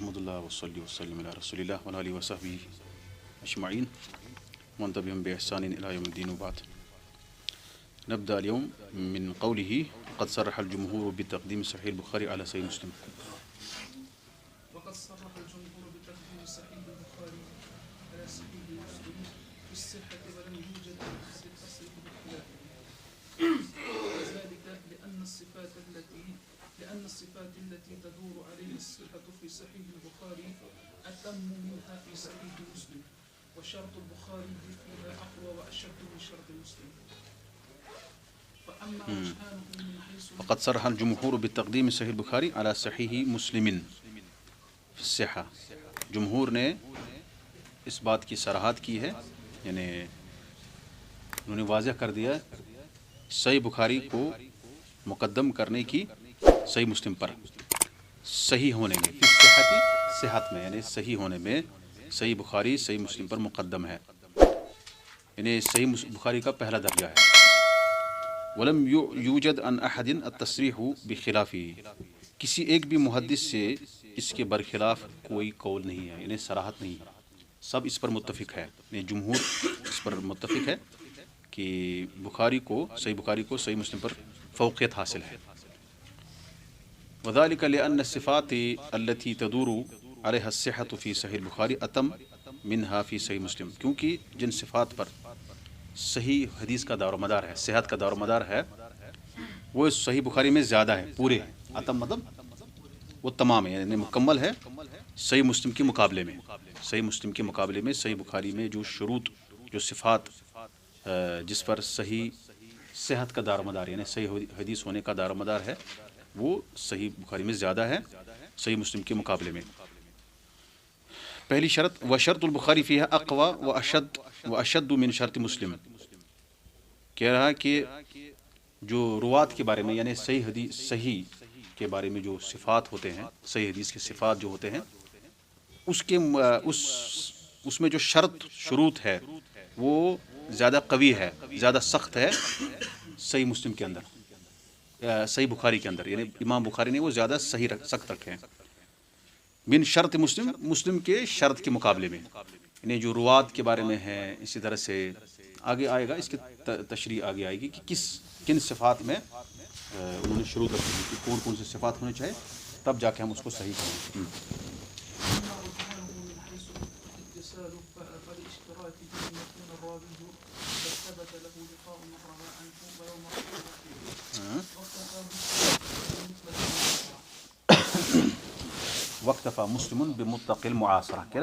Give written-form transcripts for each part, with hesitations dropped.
احمد اللہ وصلی وسلم علی رسول اللہ وعلی آلہ وصحبہ اجمعین ومن تبعهم بإحسان إلى يوم الدين وبعد. نبدأ اليوم من قوله قد صرح الجمهور بتقديم صحيح البخاري على صحيح مسلم. وقد صرح الجمهور بتقديم صحيح البخاري على صحيح مسلم في الصحة ولم يوجد في التصريح بخلافه وذلك لأن الصفات التي تدور عليها الصحة في صحيح البخاري أتم منها في صحيح مسلم وشرط البخاري فيها أقوى وأشد من شرط مسلم. فأما رجحانه من حيث وقد صرح الجمهور بتقديم صحيح البخاري على صحيح مسلم في الصحة. جمہور نے اس بات کی صراحت کی ہے، یعنی انہوں نے واضح کر دیا صحیح بخاری کو مقدم کرنے کی صحیح مسلم پر، صحیح ہونے میں، فی صحت، صحت میں، یعنی صحیح ہونے میں صحیح بخاری صحیح مسلم پر مقدم ہے، یعنی صحیح بخاری کا پہلا درجہ ہے. ولم یوجد عن احد التصریح بخلافه، کسی ایک بھی محدث سے اس کے برخلاف کوئی قول نہیں ہے، یعنی صراحت نہیں ہے، سب اس پر متفق ہے، یعنی جمہور اس پر متفق ہے کہ صحیح بخاری کو صحیح مسلم پر فوقیت حاصل ہے. وذلك لأن الصفات التي تدور عليها الصحة في صحيح البخاري أتم منها في صحيح مسلم، کیونکہ جن صفات پر صحیح حدیث کا دار و مدار ہے، صحت کا دار و مدار ہے، وہ صحیح بخاری میں زیادہ ہے، پورے ہیں. اتم مطلب وہ تمام ہے، یعنی مکمل ہے صحیح مسلم کے مقابلے میں. صحیح مسلم کے مقابلے میں صحیح بخاری میں جو شروط، جو صفات جس پر صحیح صحت کا دار و مدار، یعنی صحیح حدیث ہونے کا دار و مدار ہے، وہ صحیح بخاری میں زیادہ ہے صحیح مسلم کے مقابلے میں. پہلی شرط وشرط البخاری فیہا اقوی واشد من شرط مسلم، کہہ رہا کہ جو روات کے بارے میں، یعنی صحیح کے بارے میں جو صفات ہوتے ہیں، صحیح حدیث کے صفات جو ہوتے ہیں، اس میں جو شروط ہے وہ زیادہ قوی ہے، زیادہ سخت ہے صحیح مسلم کے اندر، صحیح بخاری کے اندر، یعنی امام بخاری نے وہ زیادہ سخت رکھے ہیں من شرط مسلم کے شرط کے مقابلے میں، یعنی جو روات کے بارے میں ہے. اسی طرح سے آگے آئے گا، اس کی تشریح آگے آئے گی کہ کن صفات میں انہوں نے شروط رکھی ہے کہ کون سے صفات ہونے چاہیے، تب جا کے ہم اس کو صحیح کریں گے. وقتفا مسلم بمطلق المعاصرہ، کہ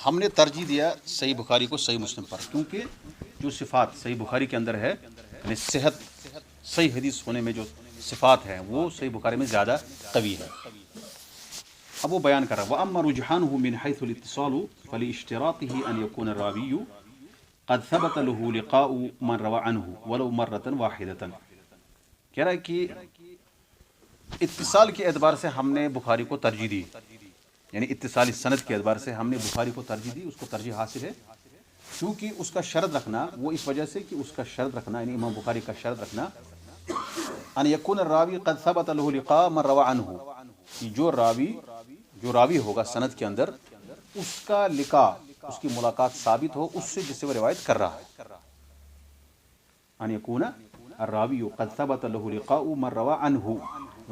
ہم نے ترجیح دیا صحیح بخاری کو صحیح مسلم پر، کیونکہ جو صفات صحیح بخاری کے اندر ہے، یعنی صحت، صحیح حدیث ہونے میں جو صفات ہیں، وہ صحیح بخاری میں زیادہ قوی ہے. اب وہ بیان کر رہا ہے وَأَمَّا رُجْحَانُهُ مِنْ حَيْثُ الْاِتِّصَالُ فَلِاشْتِرَاطِهِ أَنْ يَكُونَ الرَّاوِيُّ قَدْ ثَبَتَ لَهُ لِقَاءُ مَنْ رَوَى عَنْهُ وَلَوْ مَرَّةً وَاحِدَةً. کہہ رہا ہے کہ اتصال کے اعتبار سے ہم نے بخاری کو ترجیح دی، یعنی اتصالی سند کے اعتبار سے ہم نے بخاری کو ترجیح دی، اس کو ترجیح حاصل ہے، کیونکہ اس کا شرط رکھنا، وہ اس وجہ سے کہ اس کا شرط رکھنا، یعنی امام بخاری کا شرط رکھنا ان یکون الراوی قد ثبت له لقاء من روى عنه، کہ جو راوی ہوگا سند کے اندر، اس کا لقاء، اس کی ملاقات ثابت ہو اس سے جس سے وہ روایت کر رہا ہے. ان یکون الراوی قد ثبت له لقاء من روى عنه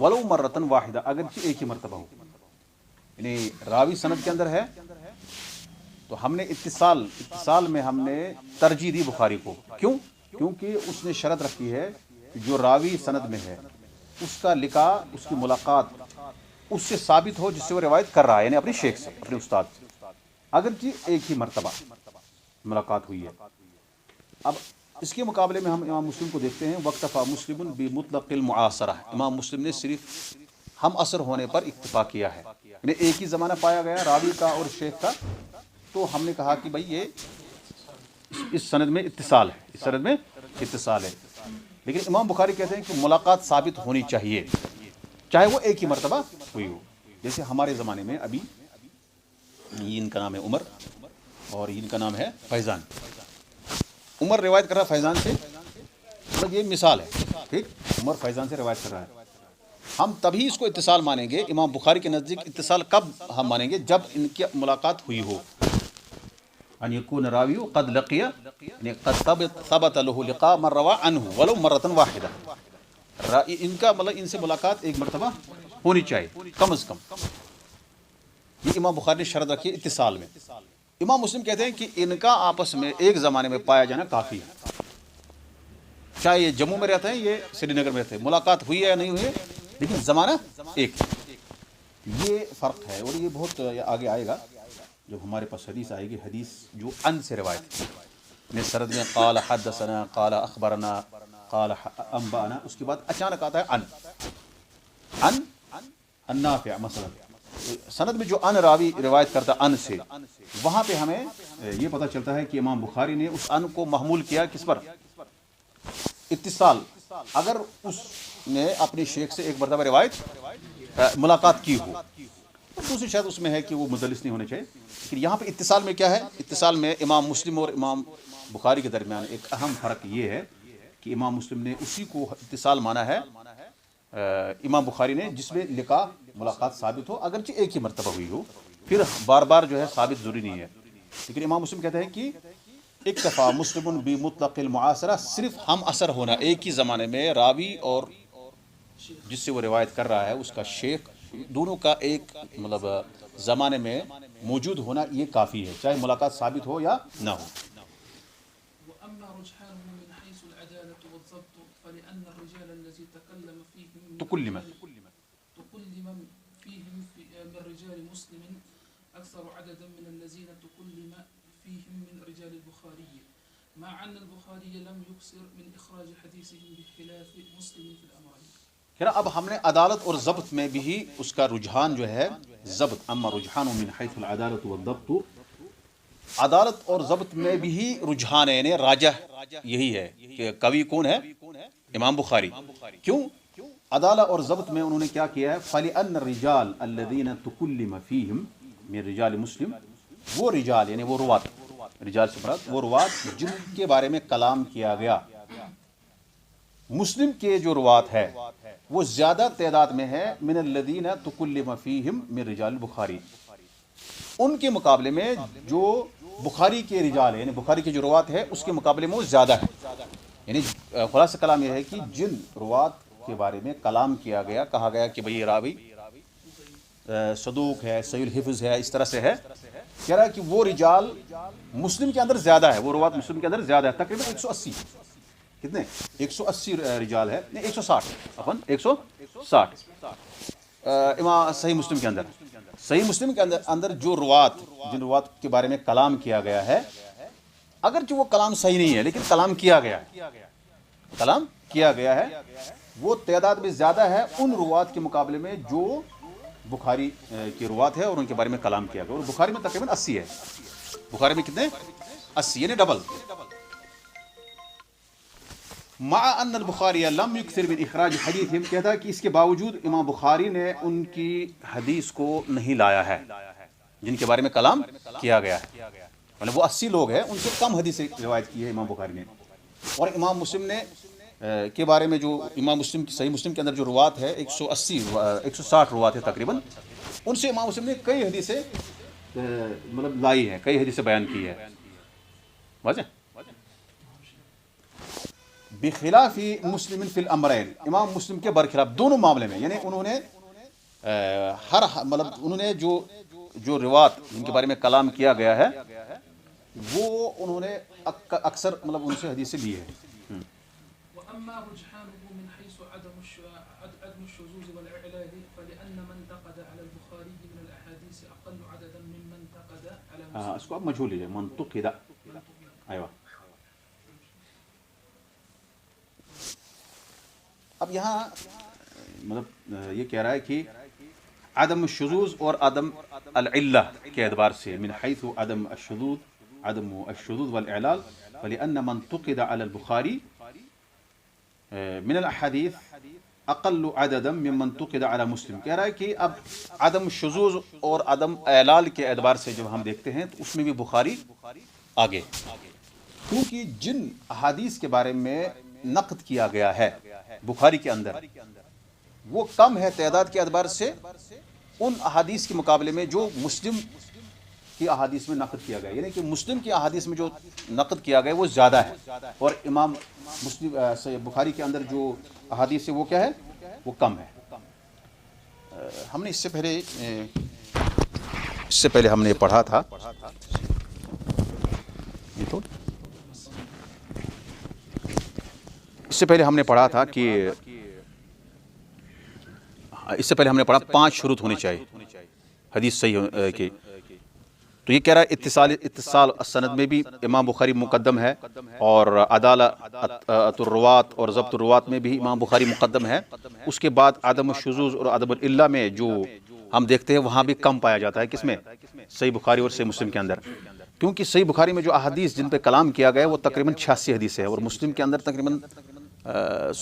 ولو مرة واحدة، اگرچہ ایک ہی مرتبہ ہو، یعنی راوی سند کے اندر ہے تو ہم نے اتصال میں ہم نے ترجیح دی بخاری کو. کیونکہ اس نے شرط رکھی ہے جو راوی سند میں ہے، اس کا لقاء، اس کی ملاقات اس سے ثابت ہو جس سے وہ روایت کر رہا ہے، یعنی اپنے شیخ سے، اپنے استاد سے، اگرچہ ایک ہی مرتبہ ملاقات ہوئی ہے. اب اس کے مقابلے میں ہم امام مسلم کو دیکھتے ہیں وقتفا مسلم بمطلق المعاصرہ، امام مسلم نے صرف ہم عصر ہونے پر اکتفا کیا ہے، یعنی ایک ہی زمانہ پایا گیا راوی کا اور شیخ کا، تو ہم نے کہا کہ بھائی یہ اس سند میں اتصال ہے، اس سند میں اتصال ہے. لیکن امام بخاری کہتے ہیں کہ ملاقات ثابت ہونی چاہیے، چاہے وہ ایک ہی مرتبہ ہوئی ہو. جیسے ہمارے زمانے میں ابھی ان کا نام ہے عمر اور ان کا نام ہے فیضان. عمر روایت کر رہا ہے فیضان سے، مطلب یہ مثال ہے، ٹھیک، عمر فیضان سے روایت کر رہا ہے. ہم تبھی اس کو اتصال مانیں گے، امام بخاری کے نزدیک اتصال کب ہم مانیں گے؟ جب ان کی ملاقات ہوئی ہو، ان یکون راوی قد لقی، یعنی قد ثبت له لقاء من روى عنه ولو مرۃ واحدہ، ان کا مطلب ان سے ملاقات ایک مرتبہ ہونی چاہیے کم از کم. یہ امام بخاری نے شرط رکھی اتصال میں. امام مسلم کہتے ہیں کہ ان کا آپس میں ایک زمانے میں پایا جانا کافی ہے، چاہے یہ جموں میں رہتے ہیں یہ سری نگر میں رہتے ہیں، ملاقات ہوئی ہے یا نہیں ہوئی ہے لیکن زمانہ ایک. یہ فرق ہے، اور یہ بہت آگے آئے گا جب ہمارے پاس حدیث آئے گی، حدیث جو ان سے روایت میں سرد میں قال حدثنا قال اخبرنا قال انبانا، اس کے بعد اچانک آتا ہے ان نافع مثلا. سند میں جو ان راوی روایت کرتا ان سے، وہاں پہ ہمیں یہ پتہ چلتا ہے کہ امام بخاری نے اس ان کو محمول کیا کس پر؟ اتصال. اگر اس نے اپنے شیخ سے ایک مرتبہ روایت ملاقات کی ہو، دوسری شاید اس میں ہے کہ وہ مدلس نہیں ہونے چاہیے، لیکن یہاں پہ اتصال میں کیا ہے؟ اتصال میں امام مسلم اور امام بخاری کے درمیان ایک اہم فرق یہ ہے کہ امام مسلم نے اسی کو اتصال مانا ہے امام بخاری نے جس میں لقاء ملاقات ثابت ہو، اگرچہ ایک ہی مرتبہ ہوئی ہو، پھر بار بار جو ہے ثابت ضروری نہیں ہے. لیکن امام مسلم کہتے ہیں کہ اکتفا مسلم بمطلق المعاصرہ، صرف ہم اثر ہونا ایک ہی زمانے میں راوی اور جس سے وہ روایت کر رہا ہے اس کا شیخ، دونوں کا ایک مطلب زمانے میں موجود ہونا یہ کافی ہے، چاہے ملاقات ثابت ہو یا نہ ہو. وأما رجحانه من حيث العدالة والضبط فلأن الرجال الذي تكلم فيهم تكلم فيهم من رجال مسلم أكثر عددا من الذين تكلم فيهم من رجال البخاري، مع أن البخاري لم يكثر من إخراج حديثهم بخلاف مسلم في الأمرين. اب ہم نے عدالت اور ضبط میں بھی اس کا رجحان جو ہے ضبط، اما رجحان من حیث العدالت والضبط، عدالت اور ضبط میں بھی رجحان ہے، یعنی راجح یہی ہے کہ قوی کون ہے؟ امام بخاری. کیوں؟ عدالت اور ضبط میں انہوں نے کیا کیا ہے؟ فَلِأَنَّ الرِّجَالَ الَّذِينَ تُكُلِّمَ فِيهِمْ من رجال مسلم، وہ رجال یعنی وہ روات، رجال سے مراد وہ روات جن کے بارے میں کلام کیا گیا، مسلم کے جو روات ہے وہ زیادہ تعداد میں ہے من الذین تکلم فیہم من رجال البخاری، ان کے مقابلے میں جو بخاری کے رجال ہے، یعنی بخاری کے جو روات ہے اس کے مقابلے میں وہ زیادہ ہے. یعنی خلاصہ کلام یہ ہے کہ جن روات کے بارے میں کلام کیا گیا، کہا گیا کہ بھئی یہ راوی صدوق ہے، صحیح الحفظ ہے، اس طرح سے ہے، کہہ رہا ہے کہ وہ رجال مسلم کے اندر زیادہ ہے، وہ روات مسلم کے اندر زیادہ ہے، تقریباً 180. کتنے؟ 180 رجال ہے، نہیں 160 امام صحیح مسلم کے اندر. صحیح مسلم کے اندر جو روات، جن روات کے بارے میں کلام کیا گیا ہے، اگرچہ وہ کلام صحیح نہیں ہے لیکن کلام کیا گیا ہے، وہ تعداد میں زیادہ ہے ان روات کے مقابلے میں جو بخاری کی روات ہے اور ان کے بارے میں کلام کیا گیا. اور بخاری میں تقریباً 80 ہے. بخاری میں کتنے؟ 80، یعنی ڈبل. مع ان البخاری لم یکثر من اخراج حدیثہم، کہتا ہے کہ اس کے باوجود امام بخاری نے ان کی حدیث کو نہیں لایا ہے جن کے بارے میں کلام کیا گیا ہے. مطلب وہ 80 لوگ ہیں، ان سے کم حدیثیں روایت کی ہے امام بخاری نے. اور امام مسلم نے کے بارے میں جو امام مسلم صحیح مسلم کے اندر جو روات ہے 160 روات ہے تقریباً، ان سے امام مسلم نے کئی حدیثیں مطلب لائی ہیں، کئی حدیثیں بیان کی ہے. واضح؟ بخلاف مسلم فی الامرین، امام مسلم کے برخلاف دونوں معاملے میں، یعنی انہوں نے انہوں نے جو روات جن کے بارے میں کلام کیا گیا ہے وہ انہوں نے اکثر مطلب ان سے حدیثیں لی ہے. وأما رجحانه من حيث عدم الشذوذ والإعلال فلأن من انتقد على البخاري من الأحاديث أقل عددا ممن انتقد على مسلم. اس کو اب مجهول ہے، منتقد. ایوہ اب یہاں مطلب یہ کہہ رہا ہے کہ عدم الشذوذ اور عدم العلہ کے اعتبار سے، من حیث عدم الشذوذ والاعلال فلأن من انتقد على البخاری من الاحادیث اقل عددا ممن انتقد على مسلم. کہہ رہا ہے کہ اب عدم الشذوذ اور عدم اعلال کے اعتبار سے جب ہم دیکھتے ہیں تو اس میں بھی بخاری آگے، کیونکہ جن احادیث کے بارے میں نقد کیا گیا ہے بخاری کے اندر وہ کم ہے تعداد کے اعتبار سے ان احادیث کے مقابلے میں جو مسلم کی احادیث میں نقد کیا گیا، یعنی کہ مسلم کی احادیث میں جو نقد کیا گیا وہ زیادہ ہے، اور امام مسلم صحیح بخاری کے اندر جو احادیث ہے وہ کیا ہے، وہ کم ہے۔ ہم نے اس سے پہلے ہم نے پڑھا تھا، اس سے پہلے ہم نے پڑھا تھا کہ اس سے پہلے ہم نے پڑھا 5 شروط ہونی چاہیے حدیث صحیح کی، تو یہ کہہ رہا ہے اتصال السند میں بھی امام بخاری مقدم ہے، اور عدالت الروات اور ضبط الروات میں بھی امام بخاری مقدم ہے۔ اس کے بعد عدم الشذوذ اور عدم العلہ میں جو ہم دیکھتے ہیں وہاں بھی کم پایا جاتا ہے، کس میں؟ صحیح بخاری اور صحیح مسلم کے اندر، کیونکہ صحیح بخاری میں جو احادیث جن پہ کلام کیا گیا ہے وہ تقریباً 86 حدیث ہے، اور مسلم کے اندر تقریباً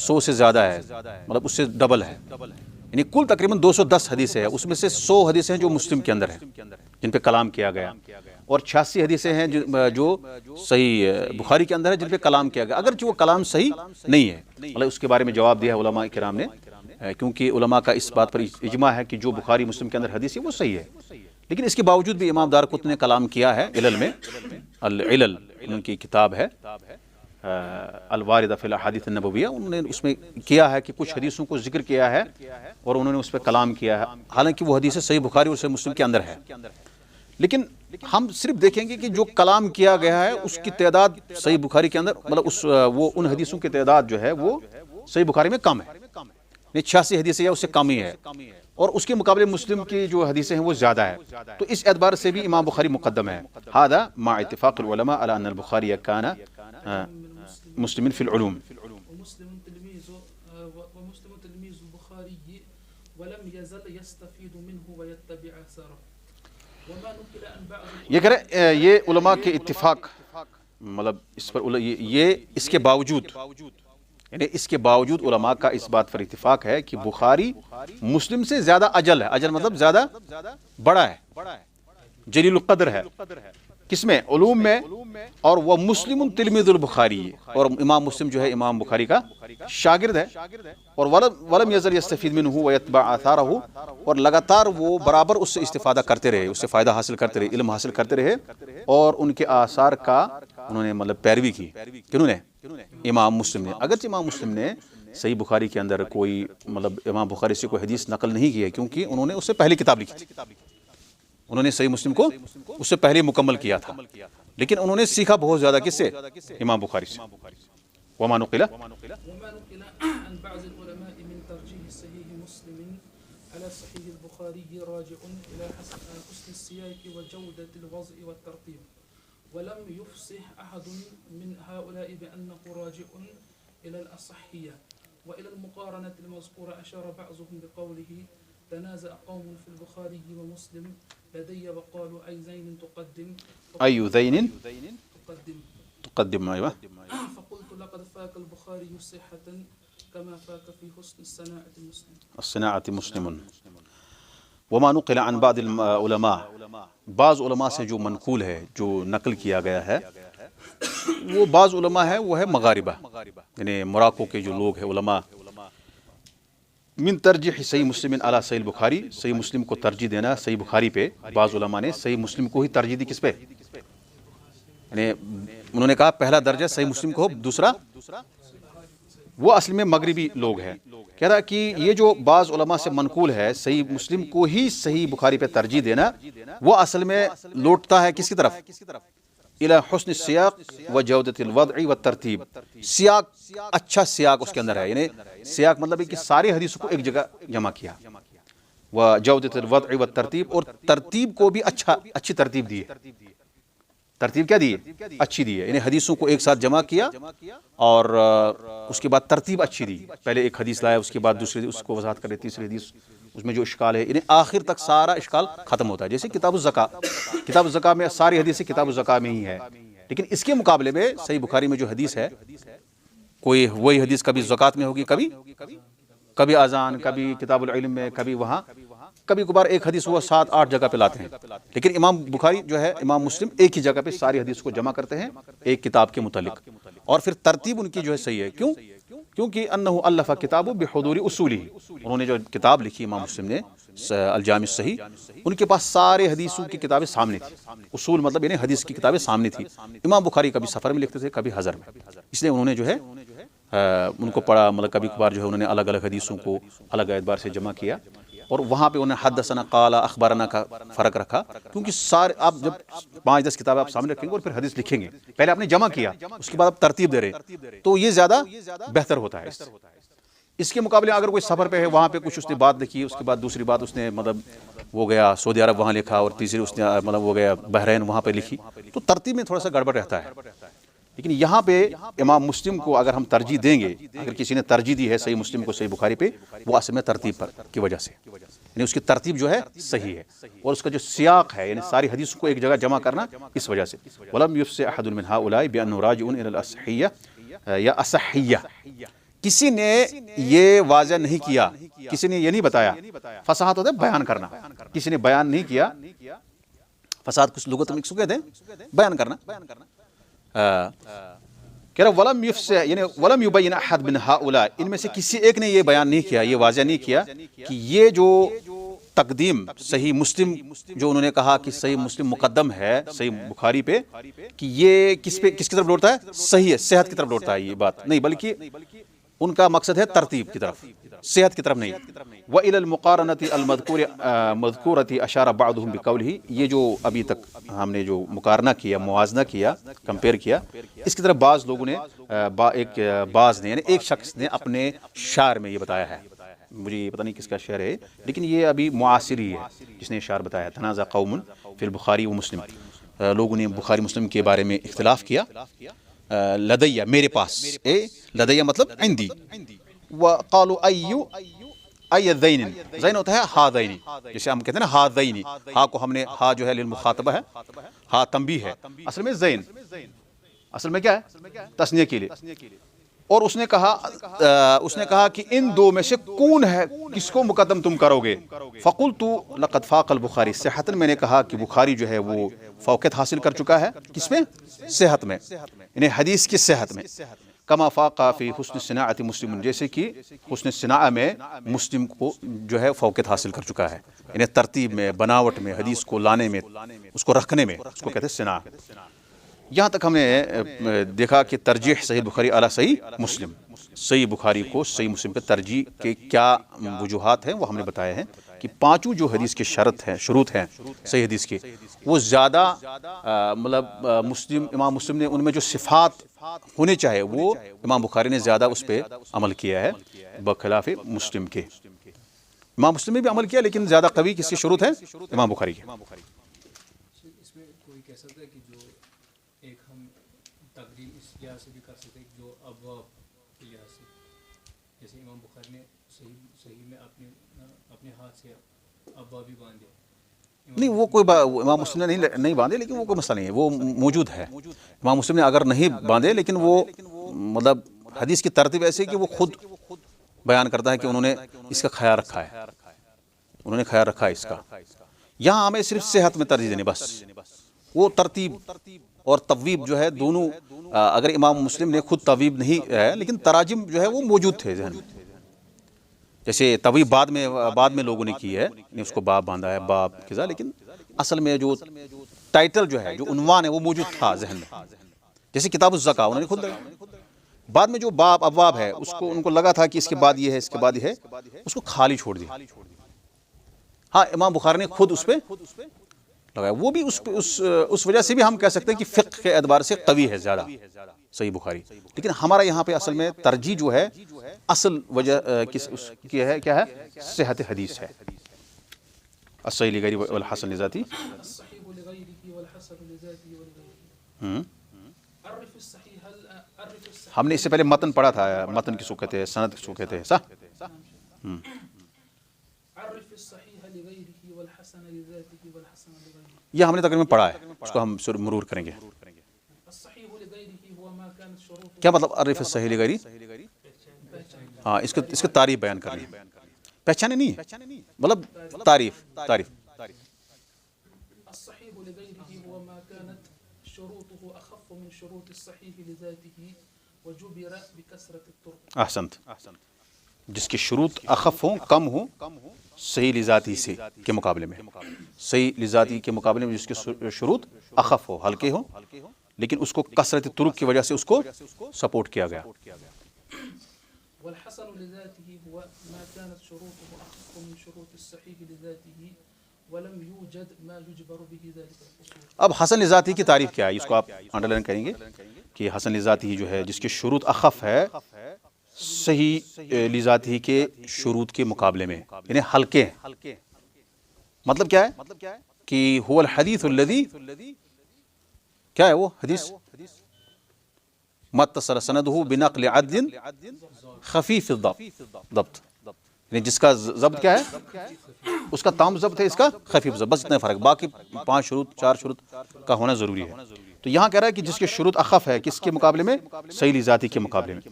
100 سے زیادہ ہے، مطلب اس سے ڈبل ہے، یعنی کل تقریباً 210 حدیثیں ہیں، اس میں سے 100 حدیثیں ہیں جو مسلم کے اندر ہیں جن پہ کلام کیا گیا، اور 86 حدیثیں ہیں جو صحیح بخاری کے اندر ہے جن پہ کلام کیا گیا، اگرچہ وہ کلام صحیح نہیں ہے، مطلب اس کے بارے میں جواب دیا ہے علماء کرام نے، کیونکہ علماء کا اس بات پر اجماع ہے کہ جو بخاری مسلم کے اندر حدیث ہے وہ صحیح ہے، لیکن اس کے باوجود بھی امام دارقطنی نے کلام کیا ہے علل میں، العلل ان کی کتاب ہے الواردہ فی الاحادیث النبویہ، انہوں نے اس میں کیا ہے کہ کچھ حدیثوں کو ذکر کیا ہے اور انہوں نے اس پہ کلام کیا ہے، حالانکہ وہ حدیث صحیح بخاری اور صحیح مسلم کے اندر ہے، لیکن ہم صرف دیکھیں گے کہ جو کلام کیا گیا ہے اس کی تعداد صحیح بخاری کے اندر، مطلب وہ ان حدیثوں کی تعداد جو ہے وہ صحیح بخاری میں کم ہے، 86 حدیثیں اس سے کم ہی ہے، اور اس کے مقابلے مسلم کی جو حدیثیں ہیں وہ زیادہ ہے، تو اس اعتبار سے بھی امام بخاری مقدم ہے۔ هذا مع اتفاق العلماء على ان البخاری كان مسلم في العلوم، ومسلم تلميذ البخاري ولم يزل يستفيد منه ويتبع اثاره وما نقل عن بعض، یہ کہہ رہے یہ علماء کے اتفاق، مطلب اس پر یہ اس کے باوجود، یعنی اس کے باوجود علماء کا اس بات پر اتفاق ہے کہ بخاری مسلم سے زیادہ اجل ہے، اجل مطلب زیادہ بڑا ہے، جلیل القدر ہے، کس میں؟ علوم میں، اور وہ مسلم تلمیذ البخاری، اور امام مسلم جو ہے امام بخاری کا شاگرد ہے، اور ولم یزل یستفید منہ ویتبع آثارہ، اور لگاتار وہ برابر اس سے استفادہ کرتے رہے، اس سے فائدہ حاصل کرتے رہے، علم حاصل کرتے رہے، اور ان کے آثار کا انہوں نے مطلب پیروی کی، کنہوں نے؟ امام مسلم نے، اگرچہ امام مسلم نے صحیح بخاری کے اندر کوئی مطلب امام بخاری سے کوئی حدیث نقل نہیں کی ہے، کیونکہ انہوں نے اس سے پہلی کتاب لکھی تھی، انہوں نے صحیح مسلم کو اس سے پہلے مکمل کیا تھا، لیکن انہوں نے سیکھا بہت زیادہ کس سے؟ امام بخاری سے۔ وما نقل عن بعض العلماء من ترجيح صحيح مسلم على صحيح البخاري راجع إلى حسن السياق وجودة الوضع والترتيب، ولم يفصح أحد من هؤلاء بأنه راجع إلى الأصحية وإلى المقارنة المذكورة. أشار بعضهم بقوله تنازع قوم في البخاري ومسلم لدي وقالوا أي زين تقدم، أي زين تقدم، أيوة، فقلت لقد فاك البخاري صحة كما فاك في حسن الصناعة مسلم۔ وما نقل عن بعض العلماء، بعض علماء سے جو منقول ہے، جو نقل کیا گیا ہے، وہ بعض علماء ہے وہ ہے مغاربہ، یعنی مراکو کے جو لوگ ہیں علماء، من ترجیح صحیح مسلم علی صحیح البخاری، صحیح مسلم کو ترجیح دینا صحیح بخاری پہ، بعض علماء نے صحیح مسلم کو ہی ترجیح دی، کس پہ؟ یعنی انہوں نے کہا پہلا درجہ صحیح مسلم کو، دوسرا وہ اصل میں مغربی لوگ ہیں، کہہ رہا کہ یہ جو بعض علماء سے منقول ہے صحیح مسلم کو ہی صحیح بخاری پہ ترجیح دینا، وہ اصل میں لوٹتا ہے کس کی طرف؟ الى حسن السیاق و جودت الوضع و ترتیب، سیاق، اچھا سیاق اس کے اندر ہے، یعنی سیاق مطلب ہے کہ ساری حدیثوں کو ایک جگہ جمع کیا، و جودت الوضع و ترتیب، اور ترتیب کو بھی اچھی ترتیب دی ہے، ترتیب کیا دی ہے؟ اچھی دی ہے، یعنی حدیثوں کو ایک ساتھ جمع کیا اور اس کے بعد ترتیب اچھی دی، پہلے ایک حدیث لایا، اس کے بعد دوسری اس کو وضاحت کرے، تیسری حدیث اس میں جو اشکال ہے، یعنی آخر تک سارا اشکال ختم ہوتا ہے، جیسے کتاب الزکاة میں ساری حدیثیں کتاب الزکاة میں ہی ہے، لیکن اس کے مقابلے میں صحیح بخاری میں جو حدیث ہے، کوئی وہی حدیث کبھی زکوٰۃ میں ہوگی، کبھی اذان، کبھی کتاب العلم میں، کبھی وہاں، کبھی کبھار ایک حدیث وہ 7-8 جگہ پہ لاتے ہیں، لیکن امام بخاری جو ہے امام مسلم ایک ہی جگہ پہ ساری حدیث کو جمع کرتے ہیں ایک کتاب کے متعلق، اور پھر ترتیب ان کی جو ہے صحیح ہے، کیوں؟ کیونکہ انہ الف کتاب بحضور اصولہ، انہوں نے جو کتاب لکھی امام مسلم نے الجامع الصحیح، ان کے پاس سارے حدیثوں کی کتابیں سامنے تھی. اصول مطلب یعنی حدیث کی کتابیں سامنے تھی. امام بخاری کبھی سفر میں لکھتے تھے کبھی حضر میں، اس لیے انہوں نے جو ہے ان کو پڑھا، مطلب کبھی کبھار جو ہے انہوں نے الگ الگ حدیثوں کو الگ اعتبار سے جمع کیا، اور وہاں پہ انہوں نے حدثنا قال اخبرنا کا فرق رکھا. کیونکہ سارے آپ جب 5-10 کتابیں آپ سامنے رکھیں گے اور پھر حدیث لکھیں گے، پہلے آپ نے جمع کیا اس کے بعد آپ ترتیب دے رہے، تو یہ زیادہ بہتر ہوتا ہے. اس کے مقابلے اگر کوئی سفر پہ ہے، وہاں پہ کچھ اس نے بات لکھی، اس کے بعد دوسری بات اس نے مطلب وہ گیا سعودی عرب وہاں لکھا، اور تیسری اس نے مطلب وہ گیا بحرین وہاں پہ لکھی، تو ترتیب میں تھوڑا سا گڑبڑ رہتا ہے. لیکن یہاں پہ امام مسلم کو اگر ہم ترجیح دیں گے، اگر کسی نے ترجیح دی ہے صحیح مسلم کو صحیح بخاری پہ، وہ اصل میں ترتیب پر کی وجہ سے، یعنی اس کی ترتیب جو ہے صحیح ہے، اور اس کا جو سیاق ہے یعنی ساری حدیثوں کو ایک جگہ جمع کرنا، اس وجہ سے. ولم یفصح احد من هؤلاء بانه راجع الى الاصحیہ یا اصحیہ، کسی نے یہ واضح نہیں کیا، کسی نے یہ نہیں بتایا. فصاحت ہوتا ہے بیان کرنا، کسی نے بیان نہیں کیا. فصاحت کچھ لغت میں اس کو کہتے ہیں بیان کرنا. کہہ رہا ولم یفصح یعنی ولم یبین احد من هؤلاء، ان میں سے کسی ایک نے یہ بیان نہیں کیا، یہ واضح نہیں کیا کہ یہ جو تقدیم صحیح مسلم جو انہوں نے کہا کہ صحیح مسلم مقدم ہے صحیح بخاری پہ، کہ یہ کس کی طرف لوٹتا ہے؟ صحیح ہے، صحت کی طرف لوٹتا ہے. یہ بات نہیں، بلکہ ان کا مقصد ہے ترتیب کی طرف، صحت کی طرف نہیں. وَإِلَى الْمُقَارَنَةِ الْمَذْكُورَةِ أَشَارَ بَعْضُهُمْ بِقَوْلِهِ، یہ جو ابھی تک ہم نے جو مقارنہ کیا، موازنہ کیا، کمپیئر کیا، اس کی طرف بعض لوگوں نے بعض نے یعنی ایک شخص نے اپنے شعر میں یہ بتایا ہے. مجھے یہ پتہ نہیں کس کا شعر ہے، لیکن یہ ابھی معاصری ہے جس نے شعر بتایا ہے. تنازع قوم فی البخاری و مسلم، لوگوں نے بخاری مسلم کے بارے میں اختلاف کیا. لدیہ میرے پاس، لدیہ مطلب عندی. وقالوا ای ذین، زین ہوتا ہے ہاذین، جسے ہم کہتے ہیں نا ہاذین، ہا کو ہم نے ہا جو ہے للمخاطبہ ہے، ہا تنبیہ ہے، اصل میں زین، اصل میں کیا ہے؟ تثنیہ کے لیے. اور اس نے کہا کہ ان دو میں سے کون ہے، کس کو مقدم تم کرو گے؟ فقلت لقد فاق البخاری صحۃ، میں نے کہا کہ بخاری جو ہے وہ فوقیت حاصل کر چکا ہے، کس میں؟ صحت میں، یعنی حدیث کی صحت میں. کما فاق فی حسن الصناعۃ مسلم، جیسے کہ حسن الصناعہ میں مسلم کو جو ہے فوقیت حاصل کر چکا ہے، یعنی ترتیب میں، بناوٹ میں، حدیث کو لانے میں، اس کو رکھنے میں، اس کو کہتے ہیں صناعہ. یہاں تک ہم نے دیکھا کہ ترجیح صحیح بخاری اعلیٰ صحیح مسلم، صحیح بخاری کو صحیح مسلم پہ ترجیح کے کیا وجوہات ہیں وہ ہم نے بتائے ہیں. کہ پانچوں جو حدیث کے شروط ہیں صحیح حدیث کے، وہ زیادہ مطلب امام مسلم نے ان میں جو صفات ہونے چاہے وہ امام بخاری نے زیادہ اس پہ عمل کیا ہے بخلاف مسلم کے. امام مسلم نے بھی عمل کیا لیکن زیادہ قوی کس کے شروط ہیں؟ امام بخاری کے. اس میں کوئی کہہ سکتا ہے کہ جو ایک ہم تقدیم اس لحاظ سے بھی کر سکتے ہیں جو ابواب کے لحاظ سے، جیسے امام بخاری نے صحیح میں اپنے ہاتھ سے ابواب بھی باندھے. نہیں وہ کوئی امام مسلم نے نہیں باندھے، لیکن وہ کوئی مسئلہ نہیں ہے، وہ موجود ہے. امام مسلم نے اگر نہیں باندھے لیکن وہ مطلب حدیث کی ترتیب ایسے کہ وہ خود بیان کرتا ہے کہ انہوں نے اس کا خیال رکھا ہے، انہوں نے خیال رکھا ہے اس کا. یہاں ہمیں صرف صحت میں ترجیح دینی بس. وہ ترتیب اور تبویب جو ہے دونوں، اگر امام مسلم نے خود تبویب نہیں ہے لیکن تراجم جو ہے وہ موجود تھے ذہن میں. جیسے تبویب بعد میں لوگوں نے کی ہے، اس کو باب باندھا ہے، باب کذا، لیکن اصل میں جو ٹائٹل جو ہے، جو عنوان ہے وہ موجود تھا ذہن میں. جیسے کتاب الزکاۃ انہوں نے خود لگا، بعد میں جو باب ابواب ہے اس کو ان کو لگا تھا کہ اس کے بعد یہ ہے، اس کے بعد یہ ہے، اس کو خالی چھوڑ دیا. ہاں امام بخاری نے خود اس پہ لگایا، وہ بھی اس وجہ سے بھی ہم کہہ سکتے ہیں کہ فقہ کے اعتبار سے قوی ہے زیادہ صحیح بخاری. لیکن ہمارا یہاں پہ اصل میں ترجیح جو ہے، اصل وجہ کیا ہے؟ صحت حدیث ہے. الصحیح لغیرہ والحسن لذاتہ. الصحيح لغيره والحسن لذاته ولغيره. عرف الصحيح عرف الصحيح. ہم نے اس سے پہلے متن پڑھا تھا، متن کس کو کہتے ہیں، سند کس کو کہتے ہیں، صح؟ عرف الصحيح لغيره والحسن لذاته والحسن لغيره. یہ ہم نے تقریباً پڑھا ہے، اس کو ہم مرور کریں گے. الصحيح لغيره هو ما كانت شروطه. کیا مطلب عرف الصحیح لغیرہ؟ ہاں اس کی تعریف بیان کرنی ہے، پہچانے نہیں ہے، مطلب تعریف. الصحيح لغيره هو ما كانت شروطه أخف من شروط الصحيح لذاته وجبر بكثرة الطرق. احسنت، جس کی شروط اخف ہوں، کم ہوں صحیح لذاتی سے کے مقابلے میں، صحیح لذاتی کے مقابلے میں جس کے شروط اخف ہو، ہلکے ہوں، لیکن اس کو کثرت طرق کی وجہ سے اس کو سپورٹ کیا گیا. والحسن لذاته هو ما كانت شروطه أخف من شروط الصحيح لذاته ولم يوجد ما يجبر به ذلك القصور. اب حسن لذاتی کی تعریف کیا ہے، اس کو آپ انڈر لائن کریں گے کہ حسن لذاتی جو ہے جس کی شروط اخف ہے صحیح لذاتی کے شروط کے مقابلے میں، یعنی ہلکے ہیں. مطلب کیا ہے کہ هو الحدیث الذی، کیا ہے وہ حدیث؟ متصل سندہ بنقل عدل خفیف الضبط، یعنی جس کا ضبط کیا ہے، اس کا تام ضبط ہے، اس کا خفیف ضبط، بس اتنا فرق، باقی 5 شروط 4 شروط کا ہونا ضروری ہے. تو یہاں کہہ رہا ہے کہ جس کے شروط اخف ہے، کس کے مقابلے میں؟ صحیح لذاتی کے مقابلے میں،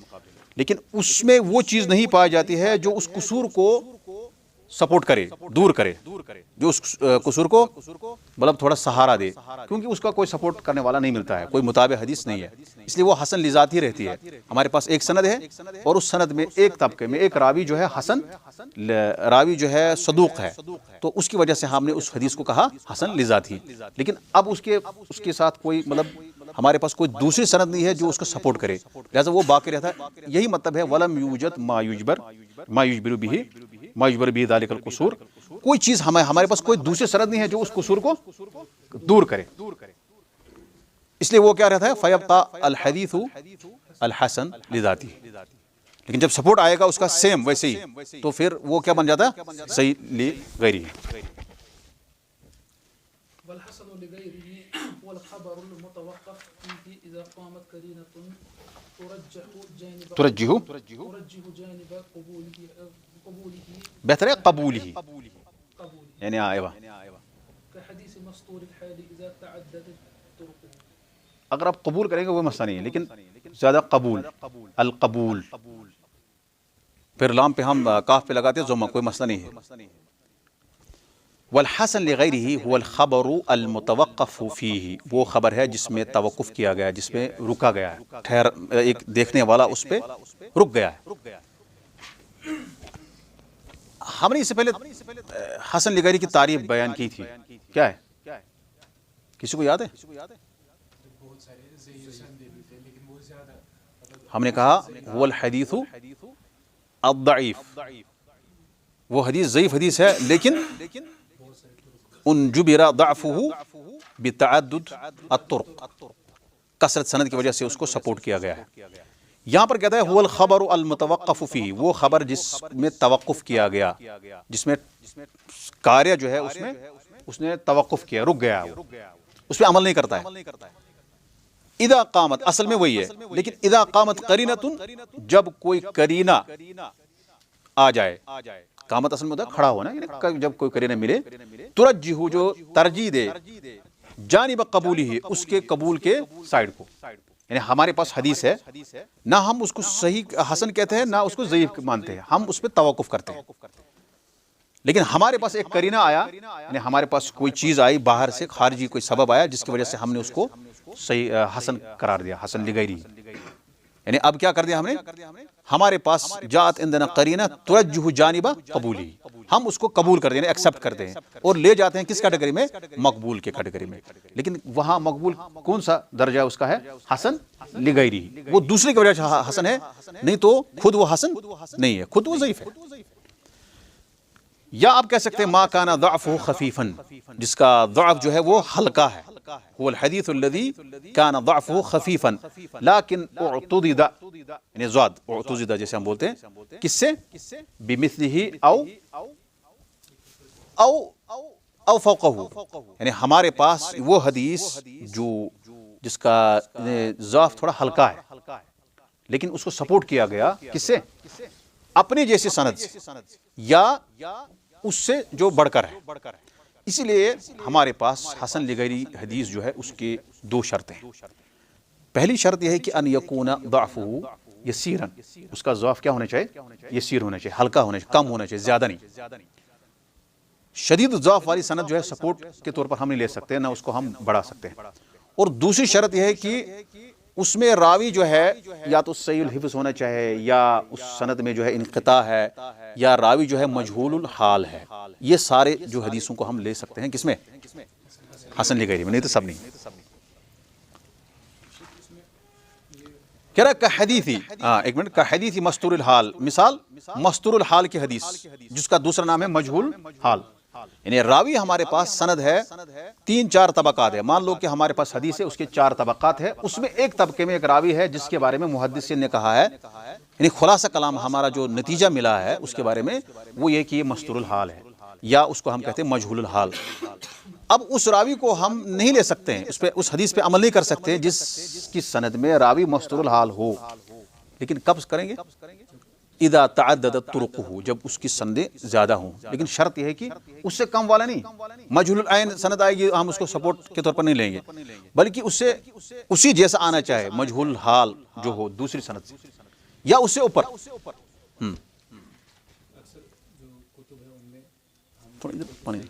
لیکن اس میں وہ چیز نہیں پائی جاتی ہے جو اس قصور کو سپورٹ کرے، دور کرے، جو اس قصور کو مطلب تھوڑا سہارا دے، کیونکہ اس کا کوئی سپورٹ کرنے والا نہیں ملتا ہے، کوئی متابع حدیث نہیں ہے، اس لیے وہ حسن لذاتی رہتی ہے. ہمارے پاس ایک سند ہے اور اس سند میں ایک طبقے میں ایک راوی جو ہے حسن، راوی جو ہے صدوق ہے، تو اس کی وجہ سے ہم نے اس حدیث کو کہا حسن لذاتی. لیکن اب اس کے ساتھ کوئی مطلب ہمارے پاس کوئی دوسری سند نہیں ہے جو اس کو سپورٹ کرے، لہٰذا وہ باقی رہتا ہے. یہی مطلب ہے ولم یوجد ما یجبر به ذلک القصور، کوئی چیز ہمارے پاس کوئی دوسری سند نہیں ہے جو اس قصور کو دور کرے، اس لیے وہ کیا رہتا ہے فیبقى الحدیث الحسن لذاتی. لیکن جب سپورٹ آئے گا اس کا سیم ویسے ہی، تو پھر وہ کیا بن جاتا ہے صحیح لغیری. والحسن لغيره هو الخبر المتوقف فيه إذا قامت قرينة ترجح جانب قبوله بہتر ہے قبولی، یعنی آئے كحديث مستور الحال إذا تعددت طرقه. اگر آپ قبول کریں گے وہ مسئلہ نہیں ہے، لیکن زیادہ قبول، القبول، پھر لام پہ ہم کاف پہ لگاتے ہیں ضمہ، کوئی مسئلہ نہیں ہے. والحسن لغیرہ هو الخبر المتوقف فیہ، وہ خبر ہے جس میں توقف کیا گیا، جس میں رکا گیا ہے، ایک دیکھنے والا اس پہ رک گیا ہے. ہم نے اس سے پہلے حسن لغیری کی تعریف بیان کی تھی، کیا ہے کسی کو یاد ہے؟ ہم نے کہا وہ الحدیث الضعیف، وہ حدیث ضعیف حدیث ہے، لیکن انجبر ضعفه بتعدد الطرق، کثرت سند کی وجہ سے اس کو سپورٹ کیا گیا ہے. یہاں پر کہتا ہے هو الخبر المتوقف فیہ، وہ خبر جس میں توقف کیا گیا، جس میں قاریہ جو ہے اس نے توقف کیا، رک گیا، اس پہ عمل نہیں کرتا ہے. اذا قامت، اصل میں وہی ہے، لیکن اذا قامت قرینۃ، جب کوئی قرینہ آ جائے، قامت اصل میں ہوتا ہے کھڑا ہونا، یعنی جب کوئی قرینہ ملے، ترجح، جو ترجیح دے، جانب قبولی، اس کے قبول کے سائڈ کو. یعنی ہمارے پاس حدیث ہے، نہ ہم اس کو صحیح حسن کہتے ہیں نہ اس کو ضعیف مانتے ہیں، ہم اس پہ توقف کرتے ہیں. لیکن ہمارے پاس ایک قرینہ آیا، یعنی ہمارے پاس کوئی چیز آئی باہر سے، خارجی کوئی سبب آیا جس کی وجہ سے ہم نے اس کو صحیح حسن قرار دیا، حسن لغیری. یعنی اب کیا کر دیا ہم نے، ہمارے پاس جاءت عندنا قرینہ ترجح جانب قبولی، ہم اس کو قبول کر دیں، ایکسپٹ کرتے ہیں اور لے جاتے ہیں کس کیٹیگری میں؟ مقبول کے کیٹیگری میں. لیکن وہاں مقبول کون سا درجہ اس کا ہے؟ حسن لغیری. وہ دوسرے کی وجہ سے حسن ہے، نہیں تو خود وہ حسن نہیں ہے، خود وہ ضعیف ہے. یا آپ کہہ سکتے ہیں ما کان ضعفہ خفیفا، جس کا ضعف جو ہے وہ ہلکا ہے. هو الحدیث الذی کان ضعفہ خفیفا لیکن اعتضد، یعنی زاد اعتضد جیسے ہم بولتے ہیں، کس سے؟ بمثلہ او فوقہ، یعنی ہمارے پاس وہ حدیث جس کا ضعف تھوڑا ہلکا ہے لیکن اس کو سپورٹ کیا گیا کس سے؟ اپنے جیسے سند سے یا اس سے جو بڑھ کر ہے. اسی لیے ہمارے پاس حسن لغیری حدیث جو ہے اس کے 2 شرطیں ہیں. پہلی شرط یہ ہے کہ ان یکون ضعفہ یسیرا، اس کا ضعف کیا ہونا چاہیے؟ یسیر ہونا چاہیے، ہلکا ہونا چاہیے، کم ہونا چاہیے، زیادہ نہیں. شدید ضعف والی سند جو ہے سپورٹ کے طور پر ہم نہیں لے سکتے، نہ اس کو ہم بڑھا سکتے ہیں. اور دوسری شرط یہ ہے کہ اس میں راوی جو ہے یا تو صحیح الحفظ ہونا چاہے، یا اس سند میں جو ہے انقطاع ہے، یا راوی جو ہے مجہول الحال ہے. یہ سارے جو حدیثوں کو ہم لے سکتے ہیں کس میں؟ حسن لغیری میں. نہیں تو سب نہیں. کہہ رہا کہ حدیثی، ایک منٹ، کہ حدیثی مستور الحال. مثال مستور الحال کی حدیث جس کا دوسرا نام ہے مجہول حال. یعنی راوی ہمارے پاس سند ہے 3-4 طبقات ہے. مان لو کہ ہمارے پاس حدیث ہے، اس کے 4 طبقات ہے. اس میں ایک طبقے میں ایک راوی ہے جس کے بارے میں محدثین نے کہا ہے، یعنی خلاصہ کلام ہمارا جو نتیجہ ملا ہے اس کے بارے میں وہ یہ کہ یہ مستور الحال ہے، یا اس کو ہم کہتے ہیں مجہول الحال. اب اس راوی کو ہم نہیں لے سکتے ہیں، اس حدیث پہ عمل نہیں کر سکتے جس کی سند میں راوی مستور الحال ہو. لیکن کب کریں گے؟ اذا تعددت طرقه، جب اس کی سندیں زیادہ ہوں. لیکن شرط یہ ہے کہ اس سے کم والا نہیں. مجہول العین سند آئے گی، ہم اس کو سپورٹ کے طور پر نہیں لیں گے، بلکہ اس سے اسی جیسا آنا چاہے مجہول الحال جو ہو دوسری سند سے، یا اس سے اوپر. اکثر جو کتب ہے ان میں تھوڑا ادھر پانی.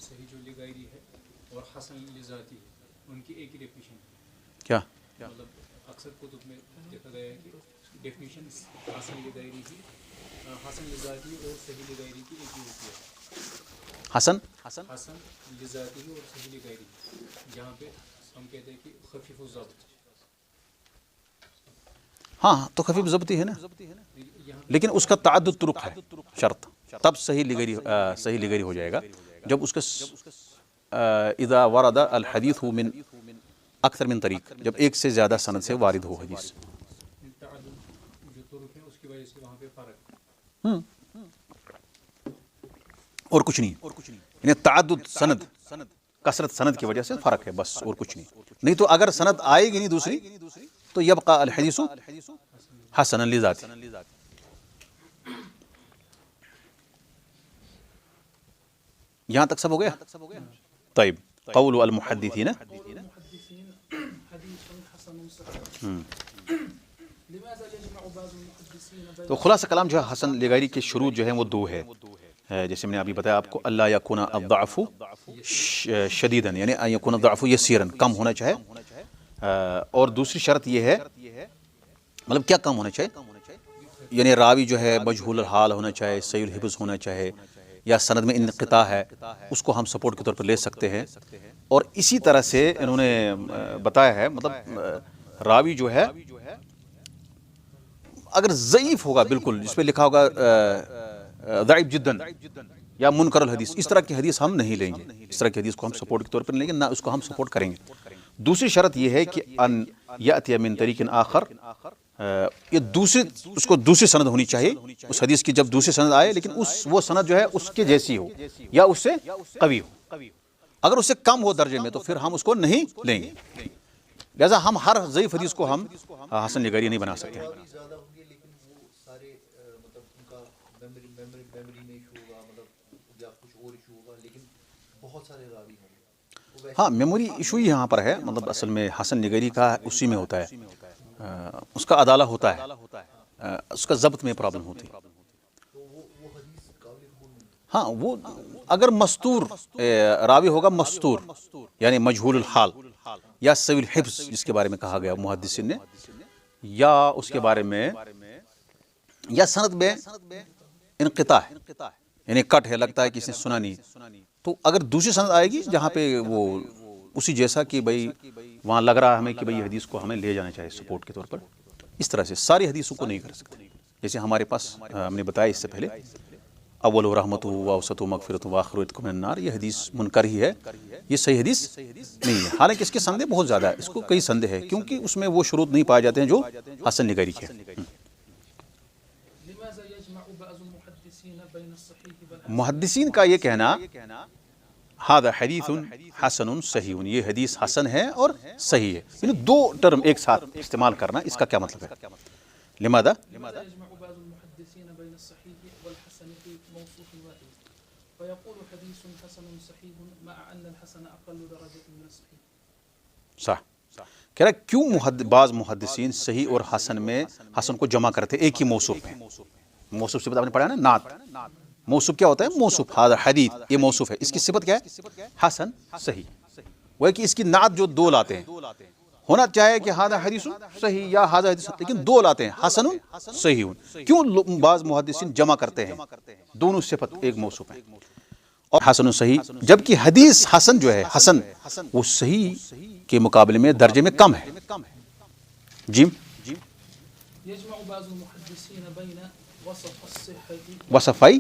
صحیح جو لغیری ہے اور حسن لذاتی ہے، ان کی ایک ہی ڈیفینیشن ہے. کیا؟ مطلب اکثر کتب میں دیکھا گیا ہے کہ ڈیفینیشن حسن لغیری کی، حسن لذاتی اور صحیح لغیری کی ایک ہی ہوتی ہے. حسن لذاتی اور صحیح لغیری، جہاں پہ ہم کہتے ہیں کہ خفیف الضبط. ہاں تو خفیف ضبطی ہے نا، لیکن اس کا تعدد طرق ہے شرط، تب صحیح لغیری ہو جائے گا جب اس کا اذا ورد الحدیث من اکثر من طریق، جب ایک سے زیادہ سند سے وارد ہو حدیث. جو طرق ہیں اس کی وجہ سے وہاں پہ فرق. اور کچھ نہیں، یعنی تعدد سند، کثرت سند کی وجہ سے فرق ہے بس، اور کچھ نہیں تو اگر سند آئے گی نہیں دوسری تو یبقى الحدیث حسنا لذاتی. یہاں تک سب ہو گیا؟ طيب قول المحدثین تو خلاصہ کلام جو ہے حسن لغیری کے شروط جو ہیں وہ 2 ہے. جیسے میں نے ابھی بتایا آپ کو، اللہ یکون الضعف شدیدا، یعنی ان یکون الضعف یسیرا، کم ہونا چاہے. اور دوسری شرط یہ ہے، مطلب کیا کم ہونا چاہیے؟ یعنی راوی جو ہے مجہول الحال ہونا چاہے، صحیح الحفظ ہونا چاہے، یا سند میں انقطاع ہے، اس کو ہم سپورٹ کے طور پر لے سکتے ہیں. اور اسی طرح سے انہوں نے بتایا ہے، مطلب راوی جو ہے اگر ضعیف ہوگا بالکل، جس پہ لکھا ہوگا ضعیف جداً یا منکر الحدیث، اس طرح کی حدیث ہم نہیں لیں گے. اس طرح کی حدیث کو ہم سپورٹ کے طور پر نہیں لیں گے، نہ اس کو ہم سپورٹ کریں گے. دوسری شرط یہ ہے کہ ان یأتی من طریق آخر، یہ اس کو دوسری سند ہونی چاہیے اس حدیث کی. جب دوسری سند آئے لیکن وہ سند جو ہے اس کے جیسی ہو یا اس سے قوی ہو. اگر اس سے کم ہو درجے میں تو پھر ہم اس کو نہیں لیں گے. لہذا ہم ہر ضعیف حدیث کو ہم حسن لغیری نہیں بنا سکتے. ہاں میموری ایشو ہی یہاں پر ہے، مطلب اصل میں حسن لغیری کا اسی میں ہوتا ہے، اس کا عدالہ ہوتا ہے، اس کا ضبط میں پرابلم ہوتی ہے. ہاں وہ اگر مستور راوی ہوگا، مستور یعنی مجہول الحال یا صحیح الحفظ جس کے بارے میں کہا گیا محدثین نے، یا اس کے بارے میں یا سند میں انقطاع ہے، یعنی کٹ ہے، لگتا ہے کہ اس نے سنا نہیں، تو اگر دوسری سند آئے گی جہاں پہ وہ اسی جیسا کہ بھائی وہاں لگ رہا ہے ہمیں کہ بھائی حدیث کو ہمیں لے جانا چاہیے سپورٹ کے طور پر، اس طرح سے ساری حدیثوں کو نہیں کر سکتے. جیسے ہمارے پاس ہم نے بتایا اس سے پہلے، اول رحمت و اوسط و مغفرت و آخر عتق من النار، یہ حدیث منکر ہی ہے، یہ صحیح حدیث نہیں ہے. حالانکہ اس کے سندیں بہت زیادہ ہے، اس کو کئی سندیں ہیں، کیونکہ اس میں وہ شروط نہیں پائے جاتے ہیں جو حسن لغیری کے. محدثین کا یہ کہنا ھذا حدیث حسن صحیح، یہ حدیث حسن ہے اور صحیح ہے، یعنی 2 ٹرم ایک ساتھ استعمال کرنا، اس کا کیا مطلب ہے؟ لماذا؟ صح کہہ رہا کیوں بعض محدثین صحیح اور حسن میں حسن کو جمع کرتے ایک ہی موصوف میں. موصوف صفت آپ نے پڑھا نا، نعت. موصوف کیا ہوتا ہے؟ موصوف، ھذا حدیث یہ موصوف ہے، اس کی صفت کیا ہے؟ حسن صحیح. وہ ہے کہ اس کی نعت جو 2 لاتے ہیں، ہونا چاہے کہ ھذا حدیث صحیح یا ھذا حدیث، لیکن دو لاتے ہیں حسن صحیح. کیوں بعض محدثین جمع کرتے ہیں دونوں صفت ایک موصوف ہیں اور حسن صحیح، جبکہ حدیث حسن جو ہے حسن وہ صحیح کے مقابلے میں درجے میں کم ہے. جی يجمع بعض المحدثين بين وصف الصحة وصفائی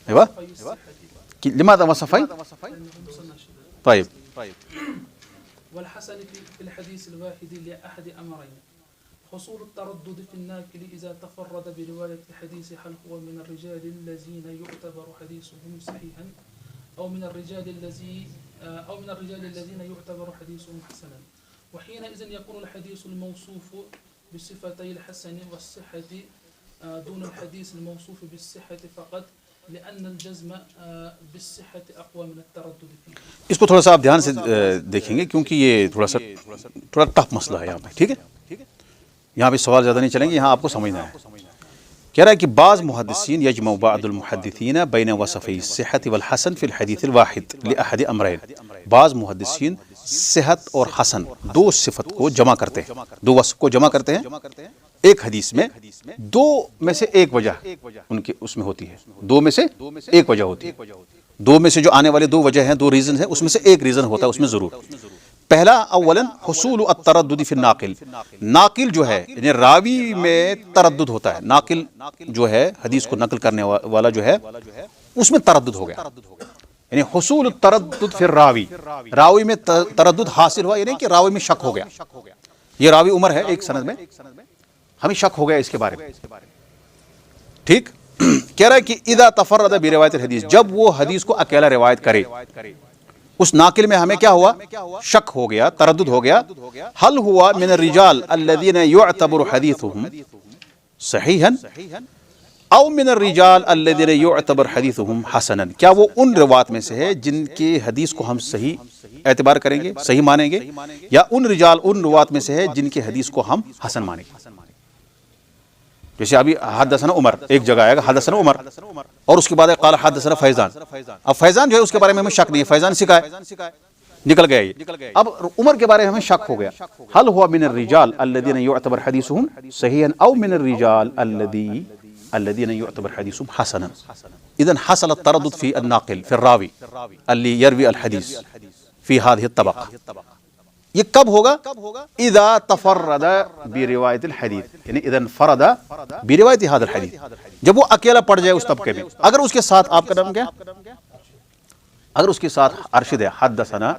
ايوه الصحة لماذا وصفائی؟ طيب والحسن في الحديث الواحد لأحد أمرين: حصول التردد في الناقل إذا تفرد برواية الحديث، هل هو من الرجال الذين يعتبر حديثهم صحيحا أو من الرجال الذين يعتبر حديثهم حسنا. وحينئذ يكون الحديث الموصوف بصفتي الحسن والصحة دون الحديث الموصوف بالصحة فقط، لأن الجزم بالصحة أقوى من التردد فيه. اس کو تھوڑا سا آپ دھیان سے دیکھیں گے کیونکہ یہ تھوڑا ٹف مسئلہ ہے یہاں پہ. ٹھیک ہے، یہاں پہ سوال زیادہ نہیں چلیں گے، یہاں آپ کو سمجھنا ہے. کہہ رہا ہے کہ بعض محدثین یجمع بعض المحدثین بین وصفی الصحت والحسن فی الحدیث الواحد لأحد امرین، بعض محدثین صحت اور حسن دو صفت کو جمع کرتے ہیں، دو وصف کو جمع کرتے ہیں ایک حدیث میں. دو میں سے ایک وجہ ان کے اس میں ہوتی ہے، دو میں سے ایک وجہ ہوتی ہے. دو میں سے جو آنے والے دو وجہ ہیں، دو ریزن ہیں، اس میں سے ایک ریزن ہوتا ہے اس میں ضرور. پہلا اولا حصول التردد فی الناقل، ناقل جو ہے یعنی راوی میں تردد ہوتا ہے. ناقل جو ہے حدیث کو نقل کرنے والا جو ہے اس میں تردد ہو گیا، یعنی حصول التردد فی الراوی، راوی میں تردد حاصل ہوا، یعنی کہ راوی میں شک ہو گیا. یہ راوی عمر ہے ایک سند میں، ہمیں شک ہو گیا اس کے بارے میں. ٹھیک، کہہ رہا ہے کہ اذا تفرد بروایت الحدیث، جب وہ حدیث کو اکیلا روایت کرے، اس ناقل میں ہمیں کیا ہوا؟ شک ہو گیا، تردد ہو گیا. حل ہوا من الرجال الذين يعتبر حديثهم صحيحا او من الرجال الذين يعتبر حديثهم حسنا، کیا وہ ان روات میں سے ہے جن کے حدیث کو ہم صحیح اعتبار کریں گے، صحیح مانیں گے، یا ان رجال ان روات میں سے ہے جن کے حدیث کو ہم حسن مانیں گے. جیسے ابھی حدثنا عمر ایک جگہ آئے گا حدثنا عمر، اور اس کے بعد قال حدثنا فیضان. اب فیضان جو ہے اس کے بارے میں ہمیں شک نہیں ہے، فیضان سکھا ہے، نکل گیا یہ. اب عمر کے بارے میں ہمیں شک ہو گیا. حل ہوا من الرجال الذين يعتبر حديثهم صحيحا او من الرجال الذين يعتبر حديثهم حسنا. اذا حصل التردد في الناقل في الراوي اللي يروي الحديث في هذه الطبقه. یہ کب ہوگا؟ اذا تفرد برواية الحديث، یعنی اذا انفرد برواية هذا الحديث، جب وہ اکیلا پڑ جائے اس طبقے میں. اگر اس کے ساتھ آپ کا نام کیا، اگر اس کے ساتھ ارشد ہے حدثنا،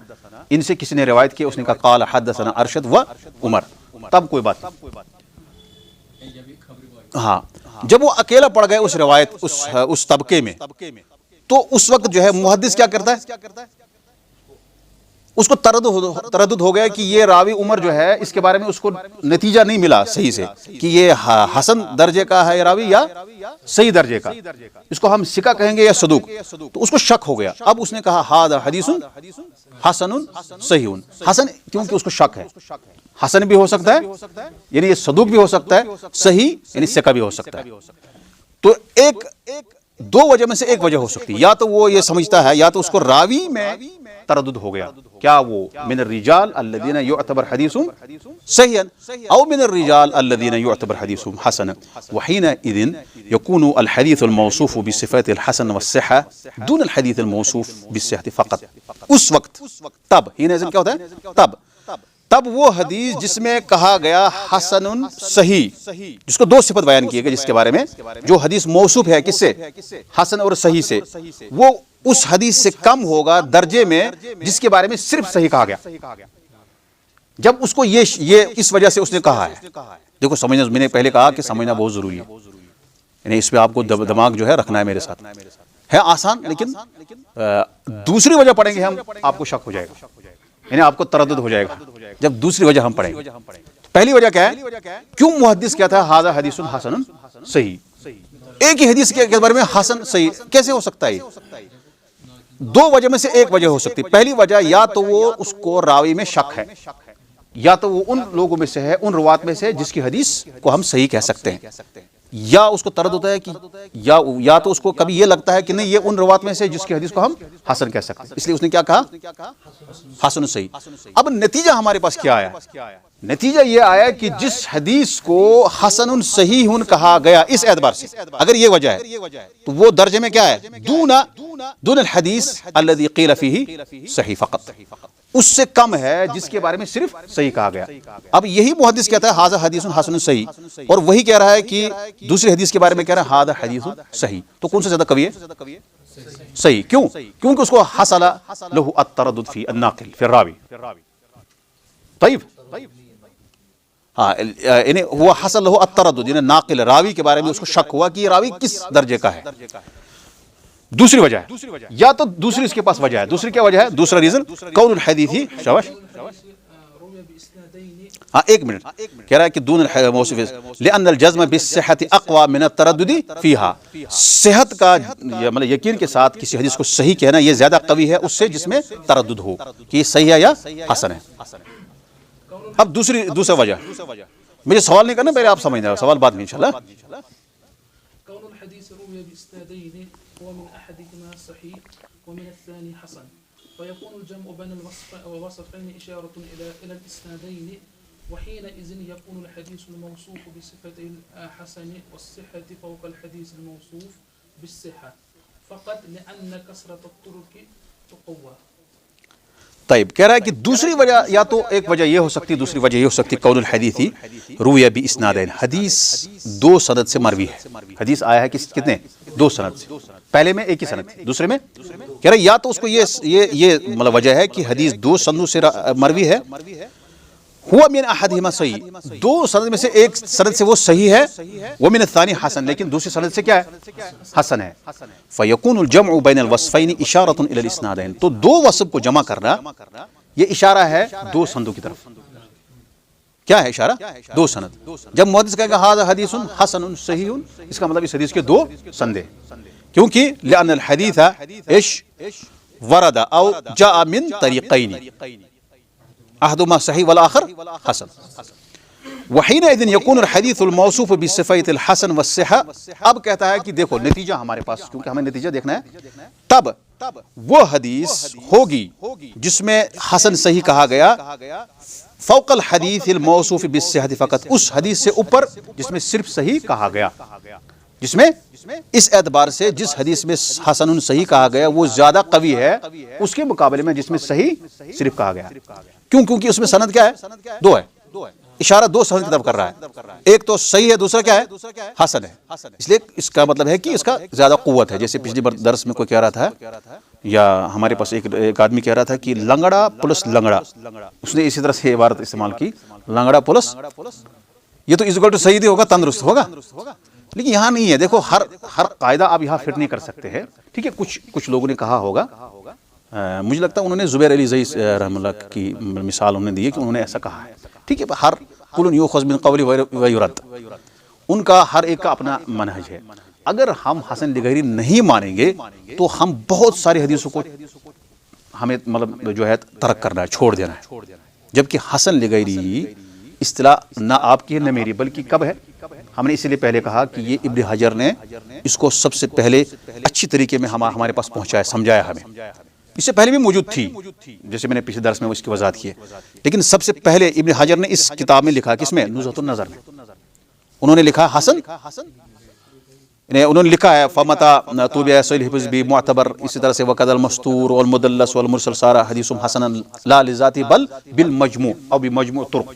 ان سے کسی نے روایت کی، اس نے کہا قال حدثنا ارشد و عمر، تب کوئی بات نہیں. ہاں، جب وہ اکیلا پڑ گئے اس روایت اس طبقے میں، تو اس وقت جو ہے محدث کیا کرتا ہے؟ اس کو تردد ہو گیا کہ یہ راوی عمر جو ہے اس کے بارے میں اس کو نتیجہ نہیں ملا صحیح سے کہ یہ حسن درجے کا ہے راوی یا صحیح درجے کا، اس کو ہم ثقہ کہیں گے یا صدوق. تو اس کو شک ہو گیا. اب اس نے کہا ھذا حدیث حسن صحیح، حسن کیونکہ اس کو شک ہے، حسن بھی ہو سکتا ہے یعنی یہ صدوق بھی ہو سکتا ہے، صحیح یعنی ثقہ بھی ہو سکتا ہے. تو ایک دو وجہ میں سے ایک وجہ ہو سکتی ہے، یا تو وہ یہ سمجھتا ہے یا تو اس کو راوی میں تردد ہو گیا، کیا وہ من الرجال الذين يعتبر حديثهم صحيحا او من الرجال الذين يعتبر حديثهم حسنا. وحينئذ يكون الحديث الموصوف بصفات الحسن والصحة دون الحديث الموصوف بالصحة فقط. اس وقت تب حينئذ کیا ہوتا ہے؟ تب وہ حدیث جس میں کہا گیا حسن صحیح، جس کو دو صفت بیان کیے گئے، جس کے بارے میں جو حدیث موصوف ہے کس سے؟ حسن اور صحیح سے، وہ اس حدیث سے کم ہوگا درجے میں جس کے بارے میں صرف صحیح کہا گیا. جب اس کو یہ اس وجہ سے اس نے کہا ہے. دیکھو سمجھنا، میں نے پہلے کہا کہ سمجھنا بہت ضروری ہے، یعنی اس پہ آپ کو دماغ جو ہے رکھنا ہے میرے ساتھ. ہے آسان، لیکن دوسری وجہ پڑھیں گے ہم آپ کو شک ہو جائے گا، یعنی آپ کو تردد ہو جائے گا جب دوسری وجہ ہم پڑھیں گے. پہلی وجہ کیا ہے؟ کیوں محدث کیا تھا ھذا حدیث حسن صحیح؟ ایک ہی حدیث کے بارے میں حسن صحیح کیسے ہو سکتا ہے؟ دو وجہ میں سے ایک وجہ ہو سکتی ہے. پہلی وجہ یا تو وہ اس کو راوی میں شک ہے، یا تو وہ ان لوگوں میں سے ہے، ان روات میں سے جس کی حدیث کو ہم صحیح کہہ سکتے ہیں. یا اس کو تردد ہوتا ہے کہ یا تو اس کو کبھی یہ لگتا ہے کہ نہیں یہ ان روات میں سے جس کی حدیث کو ہم حسن کہہ سکتے ہیں، اس لیے اس نے کیا کہا حسن صحیح۔ اب نتیجہ ہمارے پاس کیا آیا؟ نتیجہ یہ آیا کہ جس حدیث کو حسن صحیح کہا گیا اس اعتبار سے، اگر یہ وجہ ہے تو وہ درجے میں کیا ہے؟ دون الحدیث الذي قيل فيه صحیح فقط، اس سے کم ہے جس کے بارے میں صرف صحیح کہا گیا۔ اب یہی محدث کہتا ہے ھذا حدیث حسن صحیح، اور وہی کہہ رہا ہے کہ دوسری حدیث کے بارے میں کہہ رہا ہے ھذا حدیث صحیح، تو کون سے زیادہ قوی ہے؟ صحیح۔ کیوں؟ کیونکہ اس کو حصل له التردد فی الناقل فی الراوی۔ طيب ہاں یعنی وہ حصل له التردد، یعنی ناقل راوی کے بارے میں اس کو شک ہوا کہ یہ راوی کس درجے کا ہے۔ دوسری وجہ ہے، یا تو دوسری اس کے پاس وجہ ہے، دوسری کیا وجہ ہے؟ دوسرا ریزن قول الحدیث شاباش ہاں ایک منٹ کہہ رہا ہے کہ دون الموصوف لأن الجزم بالصحة اقوى من التردد فيها، صحت کا مطلب یقین کے ساتھ کسی حدیث کو صحیح کہنا یہ زیادہ قوی ہے اس سے جس میں تردد ہو کہ یہ صحیح ہے یا حسن ہے۔ اب دوسرا وجہ، مجھے سوال نہیں کرنا، پہلے آپ سمجھنا، سوال بعد میں انشاءاللہ۔ كون الحديث روي بإسنادين ومن أحدهما صحيح ومن الثاني حسن، فيكون الجمع بين الوصفين إشارة إلى الإسنادين، وحينئذ يكون الحديث الموصوف بصفة الحسن والصحة فوق الحديث الموصوف بالصحة فقط لأن كثرة الطرق تقوى۔ طيب کہہ رہا ہے کہ دوسری وجہ یا تو ایک وجہ یہ ہو سکتی، دوسری وجہ یہ ہو سکتی قول الحدیث روی باسنادین، حدیث دو سند سے مروی ہے، حدیث آیا ہے کتنے؟ دو سند سے، پہلے میں ایک ہی سند تھی، دوسرے میں کہہ رہا ہے یا تو اس کو یہ مطلب وجہ ہے کہ حدیث دو سندوں سے مروی ہے، ہوا من احدہما صحیح، دو سند میں سے ایک سند سے وہ صحیح ہے، ومن الثانی حسن، لیکن دوسری سند سے کیا ہے؟ حسن ہے۔ فیکون الجمع بین الوصفین اشارۃ الی الاسنادین، تو دو وصف کو جمع کرنا یہ اشارہ ہے دو سندوں کی طرف۔ کیا ہے اشارہ؟ دو سند۔ جب محدث کہے گا ھذا حدیث حسن صحیح، اس کا مطلب اس حدیث کے دو سندیں، کیونکہ لأن الحدیث ورد او جاء من طریقین احدهما صحیح والآخر حسن، وحینئذ یکون الحدیث الموصوف بصفۃ الحسن والصحہ۔ اب کہتا ہے کہ دیکھو نتیجہ ہمارے پاس، کیونکہ ہمیں نتیجہ دیکھنا ہے، تب وہ حدیث ہوگی جس میں حسن صحیح کہا گیا فوق الحدیث الموصوف بالصحۃ فقط، اس حدیث سے اوپر جس میں صرف صحیح کہا گیا، جس میں اس اعتبار سے جس حدیث میں حسن صحیح کہا گیا وہ زیادہ قوی ہے اس کے مقابلے میں جس میں صحیح صرف کہا گیا۔ کیوں؟ کیونکہ اس میں سند کیا ہے؟ دو ہے، اشارہ دو سند کی طرف کر رہا ہے، ایک تو صحیح ہے، دوسرا کیا ہے؟ حسن ہے، اس لیے اس کا مطلب ہے کہ اس کا زیادہ قوت ہے۔ جیسے پچھلی بار درس میں کوئی کہہ رہا تھا، یا ہمارے پاس ایک آدمی کہہ رہا تھا کہ لنگڑا پلس لنگڑا، اس نے اسی طرح سے عبارت استعمال کی، لنگڑا پلس، یہ تو اکول ٹو صحیح ہوگا، تندرست ہوگا، لیکن یہاں نہیں ہے۔ دیکھو ہر قاعدہ آپ یہاں فٹ نہیں کر سکتے ہیں، ٹھیک ہے؟ کچھ لوگوں نے کہا ہوگا، مجھے لگتا ہے انہوں نے زبیر علی زئی رحمہ اللہ کی مثال انہوں نے دی ہے کہ انہوں نے ایسا کہا ہے، ٹھیک ہے؟ ہر کل یؤخذ من قول ویرد، ان کا ہر ایک کا اپنا منہج ہے۔ اگر ہم حسن لغیری نہیں مانیں گے تو ہم بہت ساری حدیثوں کو ہمیں مطلب جو ہے ترک کرنا ہے، چھوڑ دینا ہے، جبکہ حسن لغیری اصطلاح نہ آپ کی ہے نہ میری، بلکہ کب ہے؟ ہم نے اسی لیے پہلے کہا کہ یہ ابن حجر نے اس کو سب سے پہلے اچھی طریقے میں ہمارے پاس پہنچایا، سمجھایا ہمیں۔ اس سے پہلے بھی موجود تھی، جیسے میں نے پچھلے درس میں اس کی وضاحت کی ہے، لیکن سب سے پہلے ابن حجر نے اس کتاب میں لکھا، کس میں؟ نزہۃ النظر میں، انہوں نے لکھا حسن، انہوں نے لکھا ہے فمتا توبیہ صحیح حفظ بھی معتبر، اسی طرح سے وقد المستور والمدلس والمرسل سارا حدیث حسن لا لذاتی بل بالمجموع او بمجموع طرق۔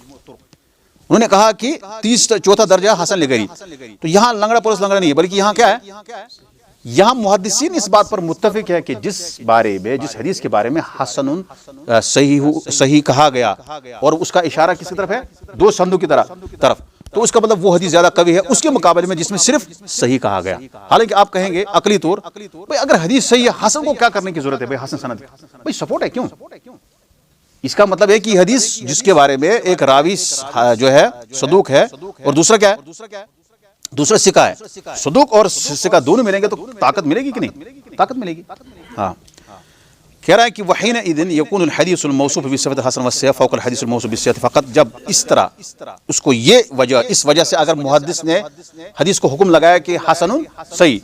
انہوں نے کہا کہ چوتھا درجہ حسن لغیری، تو یہاں لنگڑا پلس لنگڑا نہیں ہے، بلکہ یہاں کیا ہے؟ یہاں محدثین اس بات پر متفق ہے کہ جس حدیث کے بارے میں حسن صحیح کہا گیا اور اس کا اشارہ کس کی طرف ہے؟ دو سندوں کی طرف، تو اس کا مطلب وہ حدیث زیادہ قوی ہے اس کے مقابلے میں جس میں صرف صحیح کہا گیا۔ حالانکہ آپ کہیں گے عقلی طور بھائی اگر حدیث صحیح ہے حسن کو کیا کرنے کی ضرورت ہے؟ بھائی حسن سند بھائی سپورٹ ہے، کیوں؟ اس کا مطلب ہے کہ حدیث جس کے بارے میں ایک راوی جو ہے صدوق ہے اور دوسرا کیا ہے؟ دوسرا سکا ہے، صدوق اور سکا دونوں ملیں گے تو طاقت ملے گی کہ نہیں؟ طاقت ملے گی، ہاں۔ کہہ رہا ہے کہ وحینئذ یکون الحدیث الموصوف بصفت الحسن والصحیح فوق الحدیث الموصوف بالصحت فقط. جب اس طرح اس کو یہ وجہ، اس وجہ سے اگر محدث نے حدیث کو حکم لگایا کہ حسن صحیح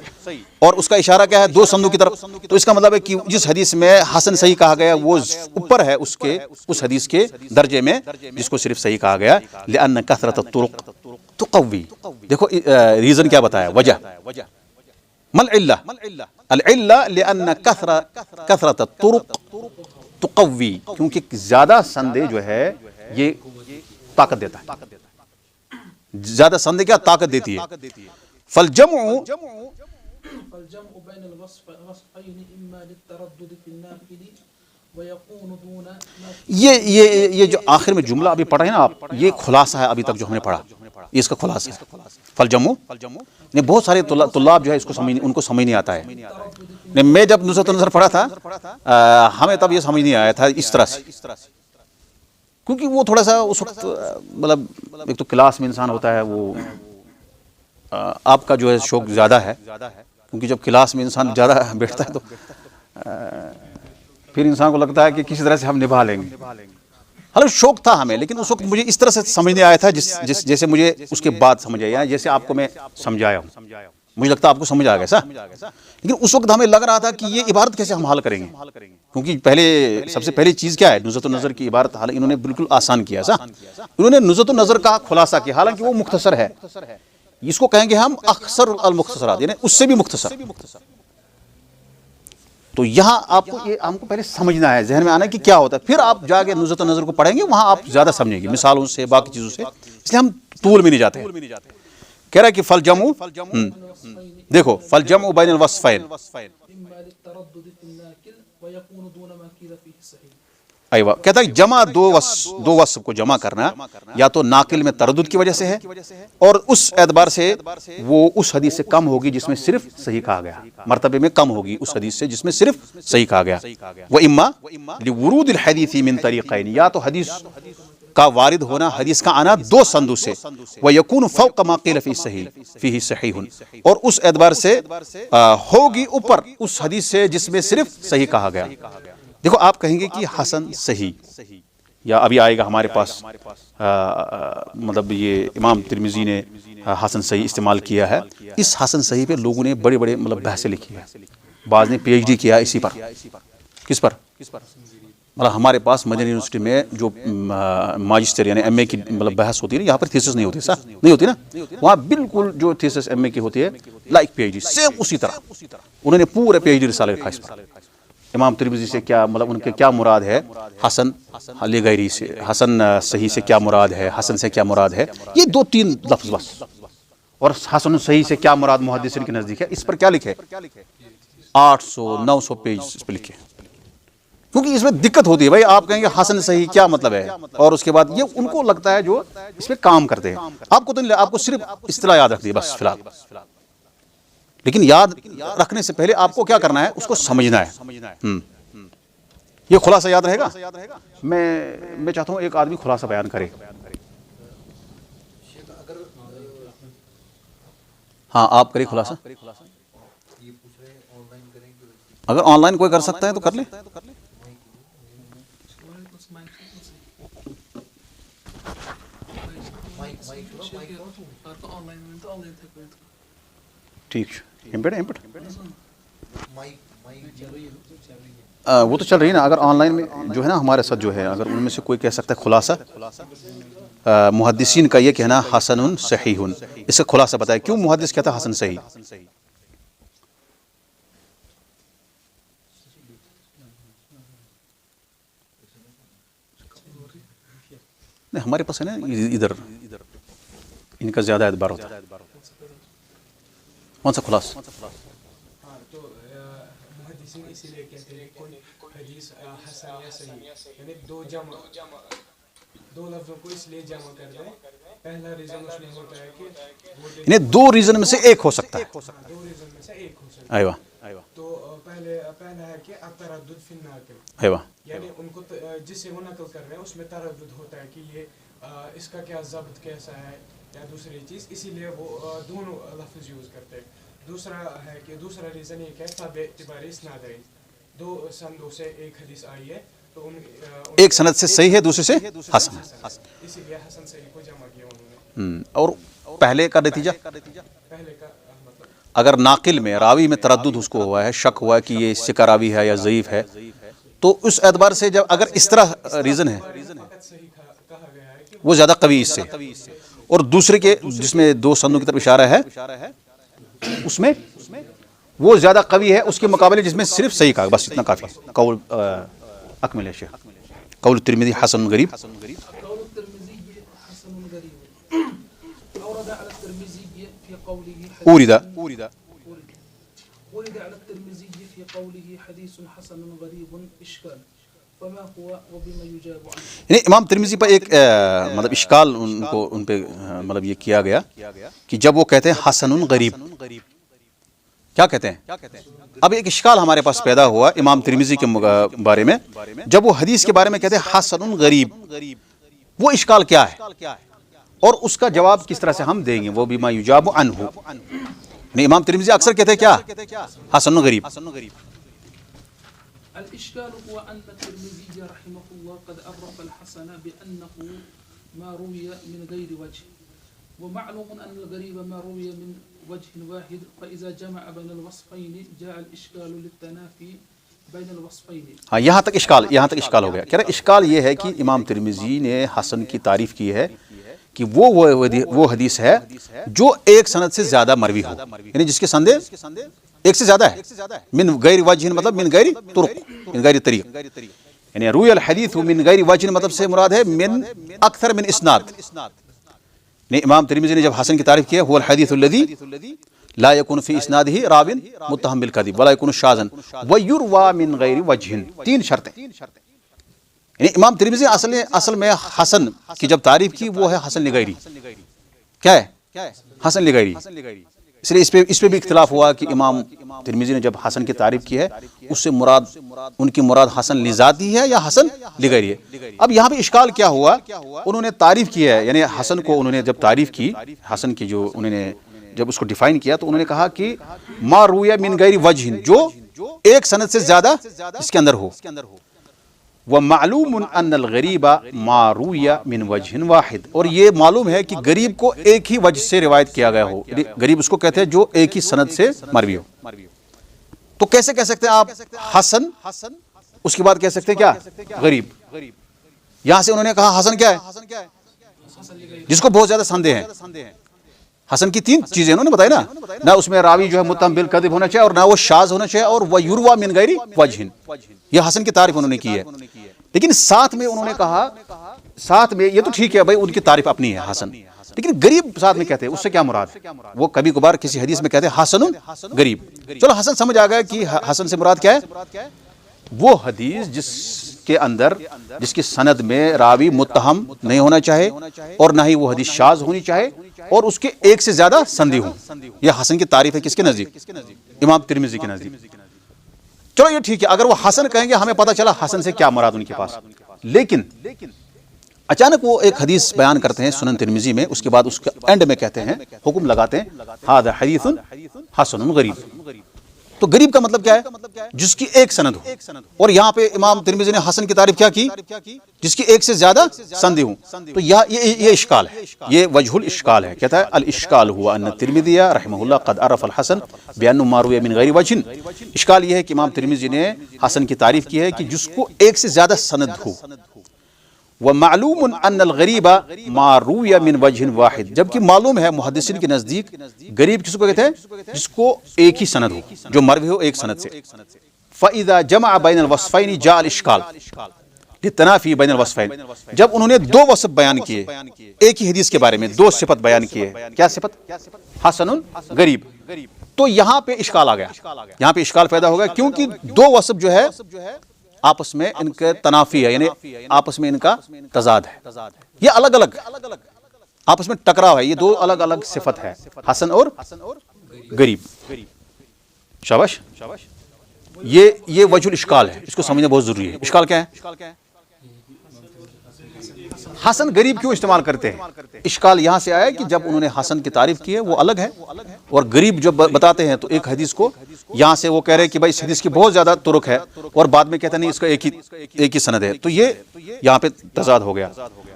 اور اس کا اشارہ کیا ہے دو سندوں کی طرف، تو اس کا مطلب ہے کہ جس حدیث میں حسن صحیح کہا گیا وہ اوپر ہے اس حدیث کے درجے میں جس کو صرف صحیح کہا گیا. لأن کثرت الطرق تقوی. دیکھو ریزن کیا بتایا، وجہ ما العلہ؟ العلہ لأن کثرت الطرق تقوی، کیونکہ زیادہ سندے جو ہے یہ طاقت دیتا ہے. زیادہ سندے کیا طاقت دیتی ہے. فالجمع فالجمع بين الوصفين إما للتردد في الناقل ويكون دون ما یہ جو آخر میں جملہ ابھی پڑھا ہے نا آپ، یہ خلاصہ ہے ابھی تک جو ہم نے پڑھا، یہ اس کا خلاصہ ہے. فالجمع نے بہت سارے طلاب جو ہے اس کو ان کو سمجھ نہیں آتا ہے. میں جب نزہۃ النظر پڑھا تھا ہمیں تب یہ سمجھ نہیں آیا تھا اس طرح سے، کیونکہ وہ تھوڑا سا اس وقت مطلب ایک تو کلاس میں انسان ہوتا ہے، وہ آپ کا جو ہے شوق زیادہ ہے، کیونکہ جب کلاس میں انسان زیادہ بیٹھتا ہے تو پھر انسان کو لگتا ہے کہ کسی طرح سے ہم نبھا لیں گے. حالانکہ شوق تھا ہمیں، لیکن اس وقت مجھے اس طرح سے سمجھ نہیں آیا تھا جیسے مجھے اس کے بعد سمجھ آیا، جیسے آپ کو میں سمجھایا ہوں. مجھے لگتا ہے آپ کو سمجھ آ گیا سا، لیکن اس وقت ہمیں لگ رہا تھا کہ یہ عبارت کیسے ہم حل کریں گے، کیونکہ سب سے پہلی چیز کیا ہے نزہۃ النظر کی عبارت. حالانکہ انہوں نے بالکل آسان کیا سا، انہوں نے نزہۃ النظر کا خلاصہ کیا، حالانکہ وہ مختصر ہے. اس کو کہیں گے ہم اختصر المختصرات، یعنی اس سے بھی مختصر. تو یہاں آپ کو یہ ہم کو پہلے سمجھنا ہے، ذہن میں آنا ہے کہ کیا ہوتا ہے، پھر آپ جا کے نزہۃ النظر کو پڑھیں گے، وہاں آپ زیادہ سمجھیں گے مثالوں سے باقی چیزوں سے، اس لیے ہم طول میں نہیں جاتے ہیں. کہہ رہا ہے کہ فالجمع، دیکھو فالجمع بین الوصفین، إما للتردد في الناقل ويكون دون ما قيل فيه الصحيح. ایوہ کہتا ہے جمع دو وصف کو جمع کرنا یا تو ناقل میں تردد کی وجہ سے ہے، اور اس اعتبار سے وہ اس حدیث سے کم ہوگی جس میں صرف صحیح کہا گیا، مرتبے میں کم ہوگی اس حدیث سے جس میں صرف صحیح کہا گیا. وَإِمَّا لِوُرُودِ الْحَدِيثِ مِن طَرِيقَيْنِ، یا تو حدیث کا وارد ہونا، حدیث کا آنا دو سندوں سے، وَيَكُونُ فَوْقَ مَا قِيلَ فِيهِ صَحِيحٌ، اور اس اعتبار سے ہوگی اوپر اس حدیث سے جس میں صرف صحیح کہا گیا. دیکھو آپ کہیں گے کہ حسن صحیح، یا ابھی آئے گا ہمارے پاس مطلب یہ امام ترمذی نے حسن صحیح استعمال کیا ہے. اس حسن صحیح پہ لوگوں نے بڑے بڑے مطلب بحثیں لکھی ہے، بعض نے پی ایچ ڈی کیا اسی پر. کس پر؟ مطلب ہمارے پاس مدنی یونیورسٹی میں جو ماجسٹر یعنی ایم اے کی مطلب بحث ہوتی ہے نا، یہاں پر تھیسس نہیں ہوتی، نہیں ہوتی نا، وہاں بالکل جو تھیسس ایم اے کی ہوتی ہے like P H D same اسی طرح انہوں نے پورے پی ایچ ڈی رسالہ لکھا اس پر. امام ترمذی سے کیا مطلب ان کے کیا مراد ہے حسن لغیری سے، حسن صحیح سے کیا مراد ہے، حسن سے کیا مراد ہے، یہ دو تین لفظ بس. اور حسن صحیح سے کیا مراد محدثین کے نزدیک ہے، اس پر کیا لکھے 800-900 پیج اس پہ لکھے. کیونکہ اس میں دقت ہوتی ہے بھائی، آپ کہیں گے حسن صحیح کیا مطلب ہے، اور اس کے بعد یہ ان کو لگتا ہے جو اس پہ کام کرتے ہیں. آپ کو تو نہیں، آپ کو صرف اصطلاح یاد رکھتی ہے بس فی الحال. لیکن یاد رکھنے سے پہلے آپ کو کیا کرنا ہے، اس کو سمجھنا ہے. یہ خلاصہ یاد رہے گا. میں چاہتا ہوں ایک آدمی خلاصہ بیان کرے. ہاں آپ کریں خلاصہ. اگر آن لائن کوئی کر سکتا ہے تو کر لے. ٹھیک وہ تو چل رہی ہے نا. اگر آن لائن میں جو ہے نا ہمارے ساتھ جو ہے، اگر ان میں سے کوئی کہہ سکتا ہے خلاصہ محدثین کا یہ کہنا حسن صحیح، اس کا خلاصہ بتایا کیوں محدث کہتا ہے حسن صحیح. نہیں ہمارے پاس ہے نا ادھر ان کا زیادہ اعتبار ہوتا ہے. کون سا خلاصہ؟ ہاں تو محدثین اسی لیے کہتے ہیں کوئی حدیث حسن یا صحیح، یعنی دو لفظوں کو اس لیے جمع کر دیں. پہلا ریزن اس میں ہوتا ہے کہ یعنی دو ریزن میں سے ایک ہو سکتا ہے. دو ریزن میں سے ایک ہو سکتا ہے. ایوہ تو پہلا ہے کہ التردد فی الناقل، ایوہ یعنی ان کو جس سے وہ نقل کر رہے ہیں اس میں تردد ہوتا ہے کہ یہ اس کا کیا ضبط کیسا ہے یا دوسری چیز، اسی لیے وہ دونوں لفظ یوز کرتے ہیں. دوسرا ہے کہ دوسرا ریزن یہ کہ تابع اعتبار اسناد ہے، دو سندوں سے ایک حدیث آئی ہے تو ایک سند سے صحیح ہے دوسرے سے حسن ہے. اسی لیے حسن صحیح کو جمع کیا انہوں نے. اور پہلے کا نتیجہ پہلے کا مطلب اگر ناقل میں راوی میں تردد اس کو ہوا ہے، شک ہوا ہے کہ یہ ثقہ راوی ہے یا ضعیف ہے، تو اس اعتبار سے جب اگر اس طرح ریزن ہے فقط صحیح کہا گیا ہے کہ وہ زیادہ قوی اس سے، اور دوسرے کے جس میں دو سندوں کی طرف اشارہ ہے اس میں وہ زیادہ قوی ہے اس کے مقابلے جس میں صرف صحیح کہا. بس اتنا کافی ہے. قول اکمل ہے شیخ. قول الترمذی حسن غریب. قول الترمذي حسن غريب أورد على الترمذي في قوله اورد ورد على الترمذي في قوله حديث حسن غريب إشكال فما هو وبما يجاب عنه. یعنی امام ترمذی پر ایک مطلب اشکال ان پہ مطلب یہ کیا گیا کہ جب وہ کہتے ہیں حسن غریب، کیا کہتے ہیں؟ اب ایک اشکال ہمارے پاس پیدا ہوا امام ترمذی کے بارے میں، جب وہ حدیث کے بارے میں کہتے ہیں حسن غریب، وہ اشکال کیا ہے اور اس کا جواب کس طرح سے ہم دیں گے؟ وہ بما یجاب عنہ. یعنی امام ترمذی اکثر کہتے ہیں کیا؟ حسن غریب. الإشكال هو أن الترمذي رحمه الله قد أعرف الحسن بأنه ما روي من غير وجه، ومعلوم أن الغريب ما روي من وجه واحد، فإذا جمع بين الوصفين جاء الإشكال للتنافي بين الوصفين. ہاں یہاں تک اشکال ہو گیا. کہہ رہے اشکال یہ ہے کہ امام ترمذی نے حسن کی تعریف کی ہے کہ وہ حدیث ہے جو ایک سند سے زیادہ مروی ہو، یعنی جس کے سندیں ایک سے زیادہ ہے. من غیر وجہ مطلب من غیر طرق، من غیر طریق، یعنی روی الحدیث من غیر وجہ مطلب سے مراد ہے من اکثر من اسناد. یعنی امام ترمذی نے جب حسن کی تعریف کی ہے هو الحدیث الذی لا يكون في اسناده راو متهم بالكذب ولا يكون شاذا ويروى من غیر وجہ. تین شرطیں. یعنی امام ترمذی اصل میں حسن کی جب تعریف کی وہ ہے حسن لغیری. کیا ہے؟ حسن لغیری. اس لیے اس پہ بھی اختلاف ہوا کہ امام ترمذی نے جب حسن کی تعریف کی ہے اس سے مراد ان کی مراد حسن لذاتی ہے یا حسن لغیری ہے. اب یہاں پہ اشکال کیا ہوا؟ انہوں نے تعریف کی ہے، یعنی حسن کو انہوں نے جب تعریف کی، حسن کی جو انہوں نے جب اس کو ڈیفائن کیا تو انہوں نے کہا کہ ما روی من غیر وجہ، جو ایک سند سے زیادہ اس کے اندر ہو. وَمَعْلُومٌ أَنَّ الْغَرِيبَ مَا رُوِيَ مِنْ وَجْهٍ واحد، اور یہ معلوم ہے کہ غریب کو ایک ہی وجہ سے روایت کیا گیا ہو. غریب اس کو کہتے ہیں جو ایک ہی سند سے مروی ہو. تو کیسے کہہ سکتے ہیں آپ حسن، اس کے بعد کہہ سکتے ہیں کیا؟ غریب. یہاں سے انہوں نے کہا حسن کیا ہے؟ جس کو بہت زیادہ سندیں ہیں. حسن کی تین چیزیں انہوں نے بتائی نا، نہ اس میں راوی جو ہے متهم بالکذب ہونا چاہیے، اور نہ وہ شاذ ہونا چاہیے، اور وہ یروى من غیر وجہ. یہ حسن کی تعریف انہوں نے کی ہے. لیکن ساتھ میں انہوں نے کہا، ساتھ میں یہ تو ٹھیک ہے بھائی ان کی تعریف اپنی ہے حسن، لیکن غریب ساتھ میں کہتے ہیں، اس سے کیا مراد ہے؟ وہ کبھی کبھار کسی حدیث میں کہتے ہیں حسن غریب. چلو حسن سمجھ آ گیا کہ حسن سے مراد کیا ہے؟ وہ حدیث جس کے اندر جس کی سند میں راوی متہم نہیں ہونا چاہے اور نہ ہی وہ حدیث شاذ ہونی چاہے اور اس کے ایک سے زیادہ سندی ہوں. یہ حسن کی تعریف ہے کس کے نزدیک؟ امام ترمذی کے نزدیک. چلو یہ ٹھیک ہے، اگر وہ حسن کہیں گے ہمیں پتہ چلا حسن سے کیا مراد ان کے پاس. لیکن اچانک وہ ایک حدیث بیان کرتے ہیں سنن ترمذی میں، اس کے بعد اس کے اینڈ میں کہتے ہیں، حکم لگاتے ہیں ھذا حدیث حسن غریب. تو غریب کا مطلب کیا ہے؟ جس کی ایک سند ہو. اور یہاں پہ امام ترمذی نے حسن کی تعریف کیا کی؟ جس کی ایک سے زیادہ سندیں ہوں. تو یہ اشکال ہے، یہ وجہ الاشکال ہے. کہتا ہے الاشکال ہوا ان الترمذی رحمہ اللہ قد عرف الحسن بانه ما روی من غیر وجہ. اشکال یہ ہے کہ امام ترمذی نے حسن کی تعریف کی ہے کہ جس کو ایک سے زیادہ سند ہو. ومعلوم ان الغریب ما روی من وجہ واحد، جبکہ معلوم ہے محدثین کے نزدیک غریب کس کو کہتے ہیں؟ جس کو ایک ہی سند ہو، جو مروی ہو ایک سند سے. فاذا جمع بین الوصفین جاء الاشکال للتنافی بین الوصفین. جب انہوں نے دو وصف بیان کیے ایک ہی حدیث کے بارے میں، دو صفت بیان کیے، کیا صفت؟ حسن غریب. تو یہاں پہ اشکال آ گیا، یہاں پہ اشکال پیدا ہو گیا کیونکہ دو وصف جو ہے آپس میں ان کے تنافی ہے، یعنی آپس میں ان کا تضاد ہے. یہ الگ الگ آپس میں ٹکراؤ ہے. یہ دو الگ الگ صفت ہے، حسن اور غریب. شاباش. یہ وجہ الاشکال ہے، اس کو سمجھنا بہت ضروری ہے. اشکال کیا ہے؟ حسن غریب کیوں استعمال کرتے ہیں؟ اشکال یہاں سے آیا کہ جب انہوں نے حسن کی تعریف کی ہے وہ الگ ہے، اور غریب جو بتاتے ہیں تو ایک حدیث کو یہاں سے وہ کہہ رہے ہیں کہ بھائی اس حدیث کی بہت زیادہ طرق ہے، اور بعد میں کہتے ہیں نہیں اس کا ایک ہی سند ہے، تو یہ یہاں پہ تضاد ہو گیا۔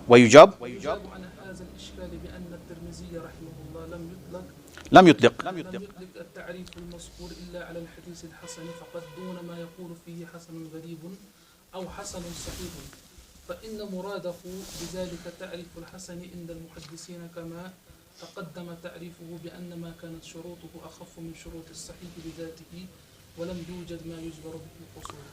وَيُجَابُ يجاب عن هذا الإشكال بأن الترمذي رحمه الله لم يطلق لم يطلق التعريف المذكور إلا على الحديث الحسن فقط دون ما يقول فيه حسن غريب أو حسن صحيح، فإن مراده بذلك تعريف الحسن عند المحدثين كما تقدم تعريفه بأن ما كانت شروطه أخف من شروط الصحيح بذاته ولم يوجد ما يجبر به القصور۔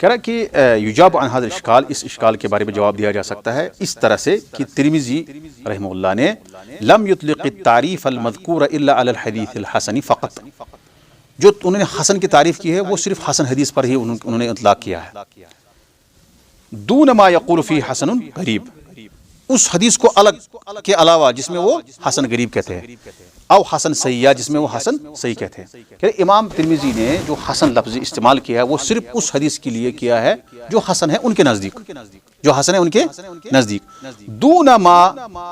کہہ رہا کہ یجاب عن هذا الاشکال، اس اشکال کے بارے میں جواب دیا جا سکتا ہے اس طرح سے کہ ترمذی رحمہ اللہ نے لم یطلق التعریف المذکور الا علی الحدیث الحسن فقط، جو انہوں نے حسن کی تعریف کی ہے وہ صرف حسن حدیث پر ہی انہوں نے اطلاق کیا ہے، دون ما یقول فی حسن غریب، اس حدیث کو الگ کے علاوہ جس میں وہ حسن غریب کہتے ہیں، او حسن صحیح جس میں وہ حسن صحیح کہتے ہیں۔ کہ امام ترمذی نے جو حسن لفظ استعمال کیا ہے وہ صرف اس حدیث کے لیے کیا ہے جو حسن ہے ان کے نزدیک، جو حسن ہے ان کے نزدیک، دون ما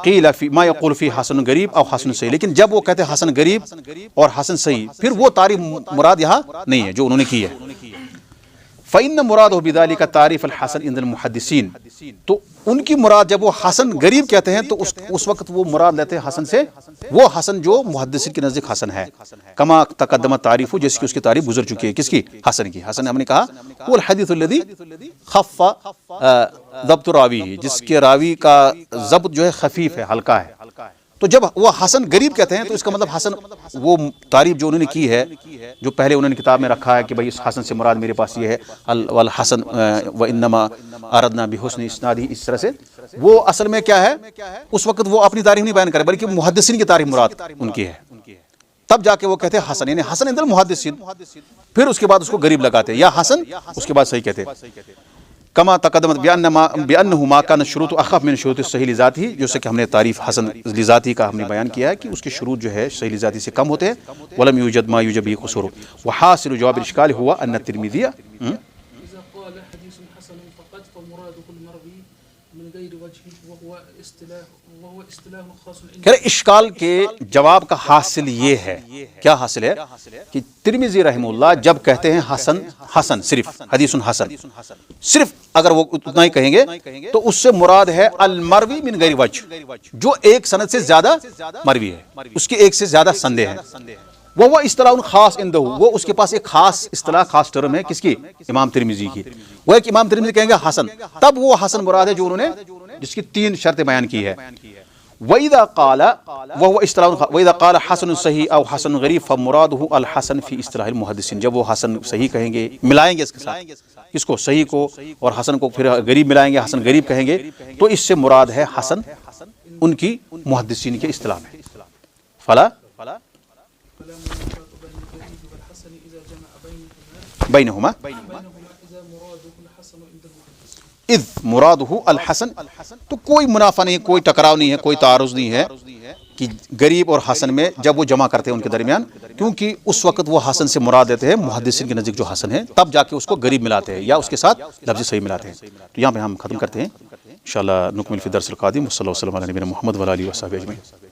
قیل فی ما یقول فی حسن غریب او حسن صحیح، لیکن جب وہ کہتے ہیں حسن غریب اور حسن صحیح پھر وہ تعریف مراد یہاں نہیں ہے جو انہوں نے کی ہے۔ فإن مراده بذلك تعریف الحسن عند المحدثین، تو ان کی مراد جب وہ حسن غریب کہتے ہیں تو اس وقت وہ مراد لیتے ہیں حسن سے وہ حسن جو محدثین کے نزدیک حسن ہے، کما تقدم تعریف، جیسے کہ اس کی تعریف گزر چکی ہے، کس کی؟ حسن کی۔ حسن ہم نے کہا وہ الحدیث الذی خف ضبط راوی، جس کے راوی کا ضبط جو ہے خفیف ہے، ہلکا ہے۔ تو جب وہ حسن غریب کہتے ہیں تو اس کا مطلب حسن وہ تعریف جو انہوں نے کی ہے جو پہلے انہوں نے کتاب میں رکھا ہے کہ بھائی اس حسن سے مراد میرے پاس یہ ہے والحسن وانما اردنا بحسن اسنادی، اس طرح سے وہ اصل میں کیا ہے اس وقت وہ اپنی تعریف نہیں بیان کرے بلکہ محدثین کی تعریف مراد ان کی ہے، تب جا کے وہ کہتے ہیں حسن، یعنی حسن عند المحدثین، پھر اس کے بعد اس کو غریب لگاتے ہیں، یا حسن اس کے بعد صحیح کہتے ہیں۔ کما تقدمت بأنه ما كان الشروط اخف من شروط الصحیح لذاتی، جیسے کہ ہم نے تعریف حسن لذاتی کا ہم نے بیان کیا ہے کہ اس کے شروط جو ہے صحیح لذاتی سے کم ہوتے ہیں، ولم يوجد ما يوجب به قصور، وحاصل جواب الاشکال هو ان الترمذی إذا قال حديث حسن فقط فمراده المروي من غير وجه وهو اصطلاح خاص کہ اشکال کے جواب کا حاصل یہ ہے، کیا حاصل ہے کہ ترمذی رحمہ اللہ جب کہتے ہیں حسن، حسن صرف حدیث حسن، صرف اگر وہ اتنا ہی کہیں گے تو اس سے مراد ہے المروی من غیر وجہ، جو ایک سند سے زیادہ مروی ہے، اس کے ایک سے زیادہ سندیں ہیں، وہ اصطلاح خاص عندہ، وہ اس کے پاس ایک خاص اصطلاح، خاص ٹرم ہے، کس کی؟ امام ترمذی کی۔ وہ ایک امام ترمذی کہیں گے حسن، تب وہ حسن مراد ہے جو انہوں نے جس کی 3 شرطیں بیان کی ہے۔ وَإِذَا قَالَ وَهُوَ اصطلاح وَإِذَا قَالَ حسن صحیح او حسن غریب فمراده الحسن فی اصطلاح المحدثین، جب وہ حسن صحیح کہیں گے، ملائیں گے اس کے ساتھ کس کو؟ صحیح کو، اور حسن کو پھر غریب ملائیں گے، حسن غریب کہیں گے، تو اس سے مراد ہے حسن ان کی محدثین کے اصطلاح میں۔ فلا فلا منافاة بين الغريب والحسن إذا جمع بینہما إذا مراده الحسن عند المحدثين، اذ مرادہ الحسن، تو کوئی منافع نہیں، کوئی ٹکراؤ نہیں ہے، کوئی تعارض نہیں ہے کہ غریب اور حسن میں جب وہ جمع کرتے ہیں ان کے درمیان، کیونکہ اس وقت وہ حسن سے مراد دیتے ہیں محدثین کے نزدیک جو حسن ہے، تب جا کے اس کو غریب ملاتے ہیں یا اس کے ساتھ لفظ صحیح ملاتے ہیں۔ تو یہاں پہ ہم ختم کرتے ہیں، انشاءاللہ نکمل فی الدرس القادم، صلی اللہ علیہ وسلم علی نبینا محمد وعلی آلہ وصحبہ اجمعین۔